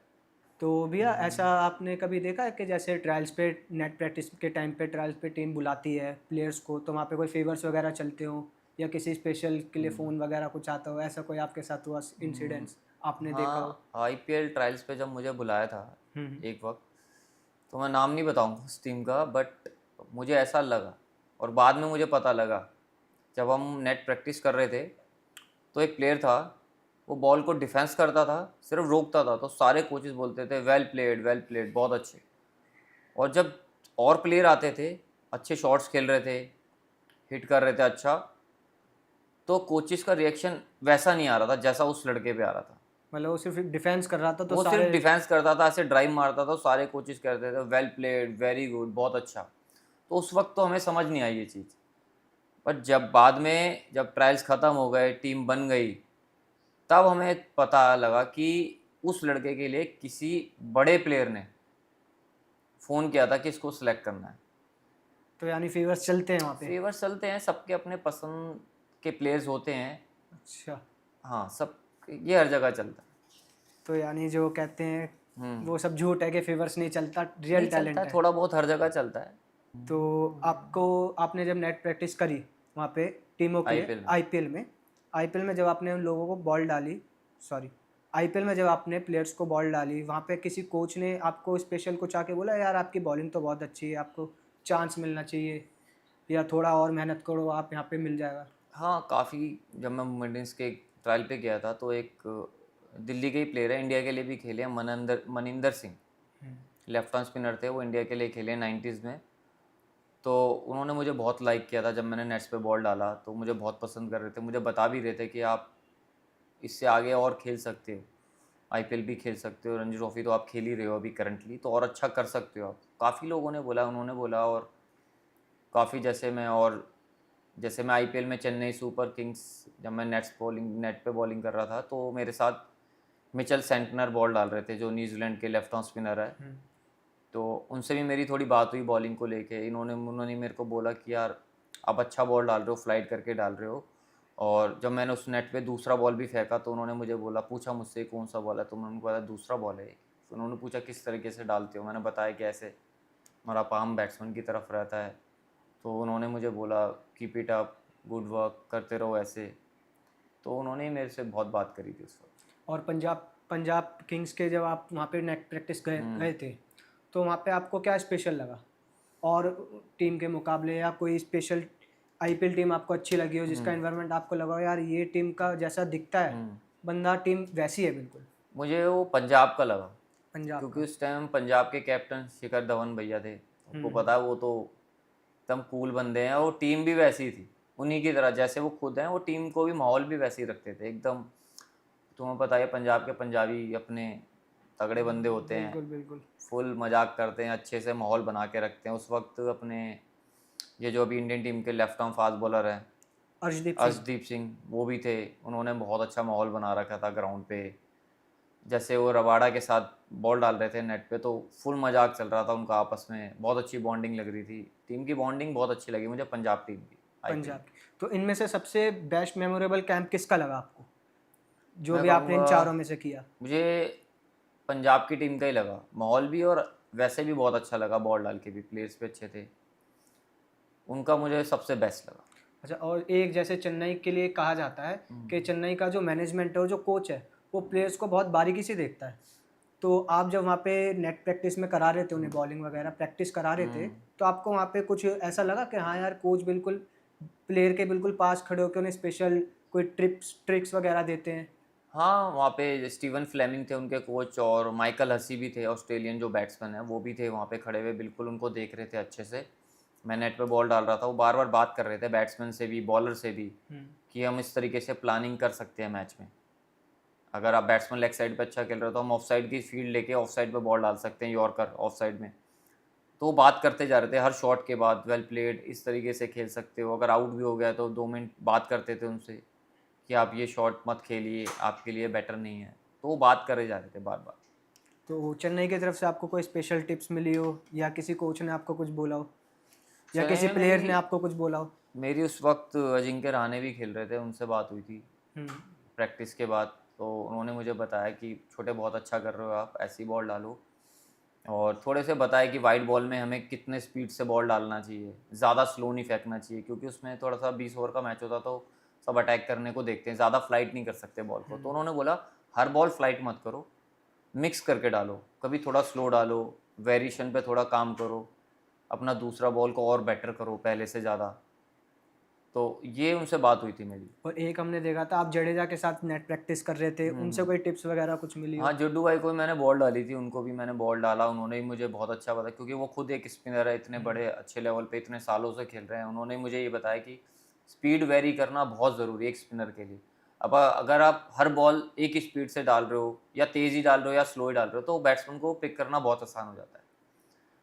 तो भैया, ऐसा आपने कभी देखा है कि जैसे ट्रायल्स पे, नेट प्रैक्टिस के टाइम पे ट्रायल्स पे टीम बुलाती है प्लेयर्स को, तो वहाँ पे कोई फेवर्स वगैरह चलते हो या किसी स्पेशल के लिए फ़ोन वगैरह कुछ आता हो, ऐसा कोई आपके साथ हुआ इंसिडेंट्स आपने देखा हो? हाँ, आईपीएल ट्रायल्स पे जब मुझे बुलाया था हम्म। एक वक्त, तो मैं नाम नहीं बताऊंगा उस टीम का, बट मुझे ऐसा लगा, और बाद में मुझे पता लगा जब हम नेट प्रैक्टिस कर रहे थे, तो एक प्लेयर था, वो बॉल को डिफेंस करता था, सिर्फ रोकता था, तो सारे कोचेस बोलते थे वेल प्लेड, बहुत अच्छे। और जब और प्लेयर आते थे, अच्छे शॉट्स खेल रहे थे, हिट कर रहे थे अच्छा, तो कोचेस का रिएक्शन वैसा नहीं आ रहा था जैसा उस लड़के पे आ रहा था। मतलब वो सिर्फ डिफेंस कर रहा था तो वो सारे। सिर्फ डिफेंस करता था, ऐसे ड्राइव मारता था, सारे कोचेस कहते थे वेल प्लेड, वेरी गुड, बहुत अच्छा। तो उस वक्त तो हमें समझ नहीं आई ये चीज़, बट जब बाद में जब ट्रायल्स ख़त्म हो गए, टीम बन गई, तब हमें पता लगा कि उस लड़के के लिए किसी बड़े प्लेयर ने फ़ोन किया था कि इसको सिलेक्ट करना है। तो यानी फेवर्स चलते हैं वहाँ पे? फेवर चलते हैं, सबके अपने पसंद के प्लेयर्स होते हैं। अच्छा। हाँ, सब ये हर जगह चलता है। तो यानी जो कहते हैं हम्म, वो सब झूठ है कि फेवर्स नहीं चलता, नहीं रियल चलता टैलेंट है, है। थोड़ा बहुत हर जगह चलता है। तो आपको, आपने जब नेट प्रैक्टिस करी वहाँ पे टीमों के लिए आईपीएल में आईपीएल में जब आपने उन लोगों को बॉल डाली, सॉरी, आईपीएल में जब आपने प्लेयर्स को बॉल डाली, वहाँ पे किसी कोच ने आपको स्पेशल कुछ आके बोला यार आपकी बॉलिंग तो बहुत अच्छी है, आपको चांस मिलना चाहिए या थोड़ा और मेहनत करो, आप यहाँ पे मिल जाएगा? हाँ, काफ़ी। जब मैं मुंबई इंडियंस के ट्रायल पे गया था, तो एक दिल्ली के ही प्लेयर है, इंडिया के लिए भी खेले हैं, Maninder Singh, left arm spinner थे, वो इंडिया के लिए खेले 90s में। तो उन्होंने मुझे बहुत लाइक किया था जब मैंने नेट्स पे बॉल डाला, तो मुझे बहुत पसंद कर रहे थे, मुझे बता भी रहे थे कि आप इससे आगे और खेल सकते हो, आईपीएल भी खेल सकते हो, रणजी ट्रॉफी तो आप खेल ही रहे हो अभी करंटली, तो और अच्छा कर सकते हो आप। काफ़ी लोगों ने बोला, उन्होंने बोला, और काफ़ी जैसे मैं आईपीएल में चेन्नई सुपर किंग्स, जब मैं नेट पे बॉलिंग कर रहा था, तो मेरे साथ मिचेल सेंटनर बॉल डाल रहे थे, जो न्यूजीलैंड के लेफ्ट आर्म स्पिनर है। तो उनसे भी मेरी थोड़ी बात हुई बॉलिंग को लेके, उन्होंने मेरे को बोला कि यार आप अच्छा बॉल डाल रहे हो, फ्लाइट करके डाल रहे हो। और जब मैंने उस नेट पे दूसरा बॉल भी फेंका, तो उन्होंने मुझे पूछा मुझसे कौन सा बॉल है, तो मैंने उनको बताया दूसरा बॉल है। तो उन्होंने पूछा किस तरीके से डालते हो, मैंने बताया कि ऐसे हमारा पाम बैट्समैन की तरफ रहता है। तो उन्होंने मुझे बोला keep it up, good work, करते रहो ऐसे। तो उन्होंने ही मेरे से बहुत बात करी थी उस वक्त। और पंजाब पंजाब किंग्स के जब आप वहाँ पे नेट प्रैक्टिस गए गए थे, तो वहाँ पे आपको क्या स्पेशल लगा और टीम के मुकाबले, या कोई स्पेशल आईपीएल टीम आपको अच्छी लगी हो जिसका एनवायरनमेंट आपको लगा हो यार ये टीम का जैसा दिखता है बंदा, टीम वैसी है बिल्कुल? मुझे वो पंजाब का लगा, पंजाब क्योंकि का। उस टाइम पंजाब के कैप्टन शिखर धवन भैया थे, आपको पता है, वो तो एकदम कूल बंदे हैं, और टीम भी वैसी थी उन्हीं की तरह जैसे वो खुद हैं, वो टीम को भी माहौल भी वैसे ही रखते थे एकदम। तुम्हें पता है पंजाब के पंजाबी अपने तगड़े बंदे होते हैं, बिल्कुल बिल्कुल। फुल मजाक करते हैं, अच्छे से माहौल बना के रखते हैं। उस वक्त अपने ये जो अभी इंडियन टीम के लेफ्ट आर्म फास्ट बॉलर हैं अर्शदीप सिंह। अर्शदीप सिंह, वो भी थे, उन्होंने बहुत अच्छा माहौल बना रखा था ग्राउंड पे। जैसे वो रबाड़ा के साथ बॉल डाल रहे थे नेट पे, तो फुल मजाक चल रहा था उनका आपस में, बहुत अच्छी बॉन्डिंग लग रही थी। टीम की बॉन्डिंग बहुत अच्छी लगी मुझे, पंजाब टीम की आईपीएल पंजाब की। की। तो इनमें से सबसे बेस्ट मेमोरेबल कैंप किसका लगा आपको, जो मैं भी आपने इन कहूँगा चारों में से किया? मुझे पंजाब की टीम का ही लगा, माहौल भी और वैसे भी बहुत अच्छा लगा, बॉल डाल के भी प्लेयर्स भी अच्छे थे, उनका मुझे सबसे बेस्ट लगा। अच्छा, और एक जैसे चेन्नई के लिए कहा जाता है कि चेन्नई का जो मैनेजमेंट है और जो कोच है वो प्लेयर्स को बहुत बारीकी से देखता है। तो आप जब वहाँ पे नेट प्रैक्टिस में करा रहे थे, उन्हें बॉलिंग वगैरह प्रैक्टिस करा रहे थे, तो आपको वहाँ पे कुछ ऐसा लगा कि हाँ यार, कोच बिल्कुल प्लेयर के बिल्कुल पास खड़े होकर उन्हें स्पेशल कोई ट्रिक्स वगैरह देते हैं? हाँ, वहाँ पे स्टीवन फ्लेमिंग थे उनके कोच, और माइकल हसी भी थे, ऑस्ट्रेलियन जो बैट्समैन है वो भी थे वहाँ पे खड़े हुए, बिल्कुल उनको देख रहे थे अच्छे से। मैं नेट पे बॉल डाल रहा था, वो बार बार बात कर रहे थे बैट्समैन से भी, बॉलर से भी, कि हम इस तरीके से प्लानिंग कर सकते हैं मैच में। अगर आप बैट्समैन लेग साइड पे अच्छा खेल रहे हो तो हम ऑफ साइड की फील्ड लेके ऑफ साइड पे बॉल डाल सकते हैं, यॉर्कर ऑफ साइड में। तो वो बात करते जा रहे थे हर शॉट के बाद, वेल प्लेड, इस तरीके से खेल सकते हो, अगर आउट भी हो गया तो 2 मिनट बात करते थे उनसे कि आप ये शॉट मत खेलिए, आपके लिए बेटर नहीं है। तो वो बात करे जा रहे थे बार बार। तो चेन्नई की तरफ से आपको कोई स्पेशल टिप्स मिली हो, या किसी कोच ने आपको कुछ बोला हो, या चेन्नई किसी में प्लेयर मेरी ने आपको कुछ बोला हो? मेरी उस वक्त अजिंक्य रहाणे भी खेल रहे थे, उनसे बात हुई थी हम्म। प्रैक्टिस के बाद। तो उन्होंने मुझे बताया कि छोटे बहुत अच्छा कर रहे हो आप, ऐसी बॉल डालो, और थोड़े से बताया कि वाइड बॉल में हमें कितने स्पीड से बॉल डालना चाहिए, ज़्यादा स्लो नहीं फेंकना चाहिए, क्योंकि उसमें थोड़ा सा 20 ओवर का मैच होता तो सब अटैक करने को देखते हैं, ज़्यादा फ्लाइट नहीं कर सकते बॉल को। तो उन्होंने बोला हर बॉल फ्लाइट मत करो, मिक्स करके डालो, कभी थोड़ा स्लो डालो, वेरिएशन पे थोड़ा काम करो, अपना दूसरा बॉल को और बेटर करो पहले से ज़्यादा। तो ये उनसे बात हुई थी मेरी। और एक हमने देखा था आप जडेजा के साथ नेट प्रैक्टिस कर रहे थे, उनसे कोई टिप्स वगैरह कुछ मिली हाँ, हो? जुड्डू भाई को भी मैंने बॉल डाली थी, उनको भी मैंने बॉल डाला, उन्होंने भी मुझे बहुत अच्छा बताया, क्योंकि वो खुद एक स्पिनर है, इतने बड़े अच्छे लेवल पे इतने सालों से खेल रहे हैं। उन्होंने मुझे ये बताया कि स्पीड वेरी करना बहुत ज़रूरी है एक स्पिनर के लिए। अब अगर आप हर बॉल एक ही स्पीड से डाल रहे हो, या तेज़ ही डाल रहे हो या स्लो ही डाल रहे हो, तो बैट्समैन को पिक करना बहुत आसान हो जाता है।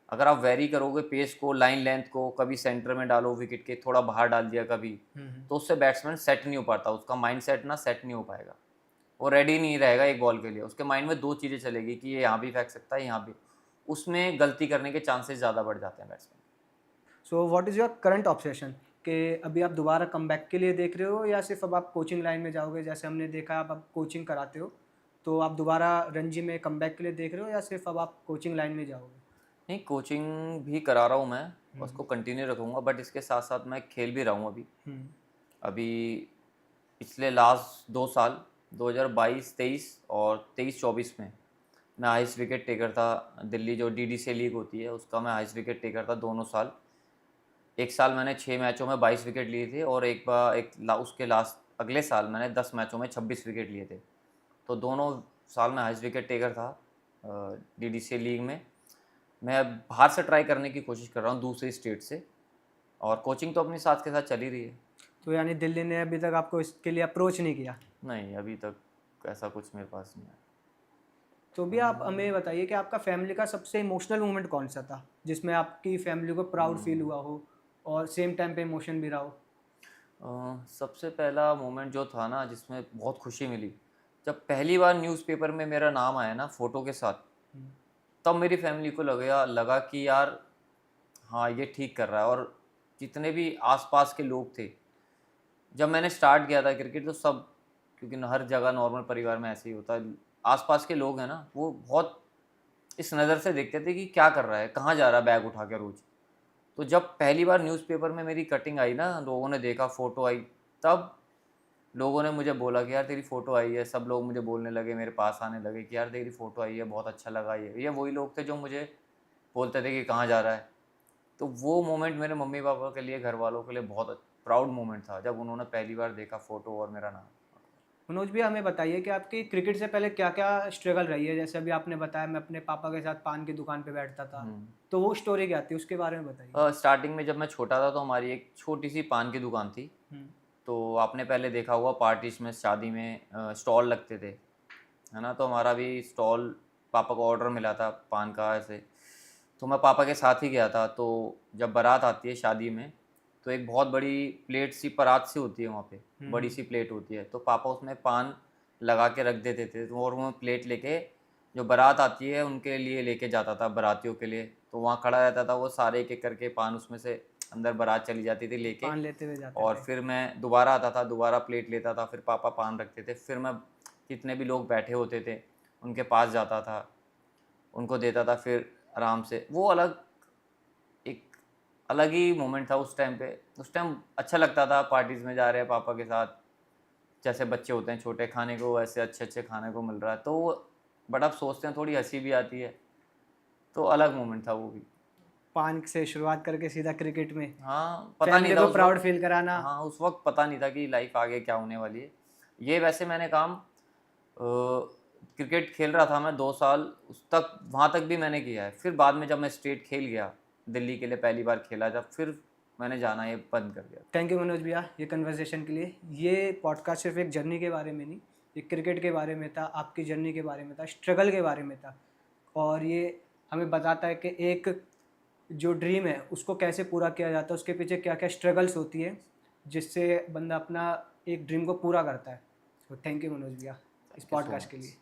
अगर आप वेरी करोगे पेस को, लाइन लेंथ को, कभी सेंटर में डालो विकेट के, थोड़ा बाहर डाल दिया कभी, तो उससे बैट्समैन सेट नहीं हो पाता, उसका माइंड सेट ना सेट नहीं हो पाएगा, वो रेडी नहीं रहेगा एक बॉल के लिए। उसके माइंड में दो चीज़ें चलेगी कि ये यहाँ भी फेंक सकता है, यहाँ भी, उसमें गलती करने के चांसेस ज़्यादा बढ़ जाते हैं batsman. So what is your current obsession, कि अभी आप दोबारा कमबैक के लिए देख रहे हो, या सिर्फ अब आप कोचिंग लाइन में जाओगे? जैसे हमने देखा आप अब कोचिंग कराते हो, तो आप दोबारा रणजी में कमबैक के लिए देख रहे हो, या सिर्फ अब आप कोचिंग लाइन में जाओगे? नहीं, कोचिंग भी करा रहा हूँ मैं, उसको कंटिन्यू रखूँगा, बट इसके साथ साथ मैं खेल भी रहा हूँ अभी। हम्म। अभी पिछले लास्ट 2 साल, 2022-23 और 23-24 में मैं हाईएस्ट विकेट टेकर था। दिल्ली जो डीडीसी लीग होती है उसका मैं हाईएस्ट विकेट टेकर था दोनों साल। एक साल मैंने 6 मैचों में 22 विकेट लिए थे, और एक बार उसके लास्ट अगले साल मैंने 10 मैचों में 26 विकेट लिए थे। तो दोनों साल मैं हाईएस्ट विकेट टेकर था डीडीसी लीग में। मैं बाहर से ट्राई करने की कोशिश कर रहा हूँ, दूसरी स्टेट से, और कोचिंग तो अपनी साथ के साथ चल ही रही है। तो यानी दिल्ली ने अभी तक आपको इसके लिए अप्रोच नहीं किया? नहीं, अभी तक ऐसा कुछ मेरे पास नहीं है। तो भी आप हमें बताइए कि आपका फैमिली का सबसे इमोशनल मोमेंट कौन सा था, जिसमें आपकी फैमिली को प्राउड फील हुआ हो और सेम टाइम पे इमोशन भी रहा हो? सबसे पहला मोमेंट जो था ना जिसमें बहुत खुशी मिली, जब पहली बार न्यूज़पेपर में मेरा नाम आया ना फ़ोटो के साथ, तब मेरी फैमिली को लगा कि यार हाँ, ये ठीक कर रहा है। और जितने भी आसपास के लोग थे, जब मैंने स्टार्ट किया था क्रिकेट, तो सब, क्योंकि हर जगह नॉर्मल परिवार में ऐसे ही होता है, आसपास के लोग हैं ना वो बहुत इस नज़र से देखते थे कि क्या कर रहा है, कहाँ जा रहा है बैग उठा के रोज़। तो जब पहली बार न्यूज़पेपर में मेरी कटिंग आई ना, लोगों ने देखा, फ़ोटो आई, तब लोगों ने मुझे बोला कि यार तेरी फ़ोटो आई है। सब लोग मुझे बोलने लगे, मेरे पास आने लगे कि यार तेरी फ़ोटो आई है, बहुत अच्छा लगा। ये वही लोग थे जो मुझे बोलते थे कि कहाँ जा रहा है। तो वो मोमेंट मेरे मम्मी पापा के लिए, घर वालों के लिए बहुत प्राउड मोमेंट था, जब उन्होंने पहली बार देखा फ़ोटो और मेरा नाम। मनोज भी हमें बताइए कि आपकी क्रिकेट से पहले क्या क्या स्ट्रगल रही है। जैसे अभी आपने बताया मैं अपने पापा के साथ पान की दुकान पे बैठता था, तो वो स्टोरी क्या थी, उसके बारे में बताइए। स्टार्टिंग में जब मैं छोटा था तो हमारी एक छोटी सी पान की दुकान थी। हम्म। तो आपने पहले देखा होगा पार्टीज में, शादी में स्टॉल लगते थे, है ना। तो हमारा भी स्टॉल, पापा को ऑर्डर मिला था पान का ऐसे, तो मैं पापा के साथ ही गया था। तो जब बारात आती है शादी में, तो एक बहुत बड़ी प्लेट सी, परात सी होती है वहाँ पे, बड़ी सी प्लेट होती है, तो पापा उसमें पान लगा के रख देते थे, तो और वो प्लेट लेके जो बारात आती है उनके लिए लेके जाता था, बारातियों के लिए। तो वहाँ खड़ा रहता था, वो सारे एक एक करके पान उसमें से अंदर बारात चली जाती थी लेके, पान लेते हुए जाते और थे। फिर मैं दोबारा आता था, दोबारा प्लेट लेता था, फिर पापा पान रखते थे, फिर मैं जितने भी लोग बैठे होते थे उनके पास जाता था, उनको देता था, फिर आराम से। वो एक अलग ही मोमेंट था उस टाइम पे। उस टाइम अच्छा लगता था, पार्टीज़ में जा रहे हैं पापा के साथ, जैसे बच्चे होते हैं छोटे, खाने को ऐसे अच्छे अच्छे खाने को मिल रहा है, तो बट अब सोचते हैं थोड़ी हंसी भी आती है। तो अलग मोमेंट था वो भी। पान से शुरुआत करके सीधा क्रिकेट में, हाँ, पता नहीं फैमिली था को उस प्राउड वक्त। फील कराना। हाँ, उस वक्त पता नहीं था कि लाइफ आगे क्या होने वाली है। ये वैसे मैंने काम क्रिकेट खेल रहा था मैं 2 साल, उस तक वहाँ तक भी मैंने किया है। फिर बाद में जब मैं स्टेट खेल गया, दिल्ली के लिए पहली बार खेला जब, फिर मैंने जाना ये बंद कर दिया। थैंक यू मनोज भैया ये कन्वर्सेशन के लिए। ये पॉडकास्ट सिर्फ एक जर्नी के बारे में नहीं, ये क्रिकेट के बारे में था, आपकी जर्नी के बारे में था, स्ट्रगल के बारे में था। और ये हमें बताता है कि एक जो ड्रीम है उसको कैसे पूरा किया जाता है, उसके पीछे क्या क्या स्ट्रगल्स होती है जिससे बंदा अपना एक ड्रीम को पूरा करता है। तो थैंक यू मनोज भैया इस थैंक यू सो पॉडकास्ट के मच। लिए।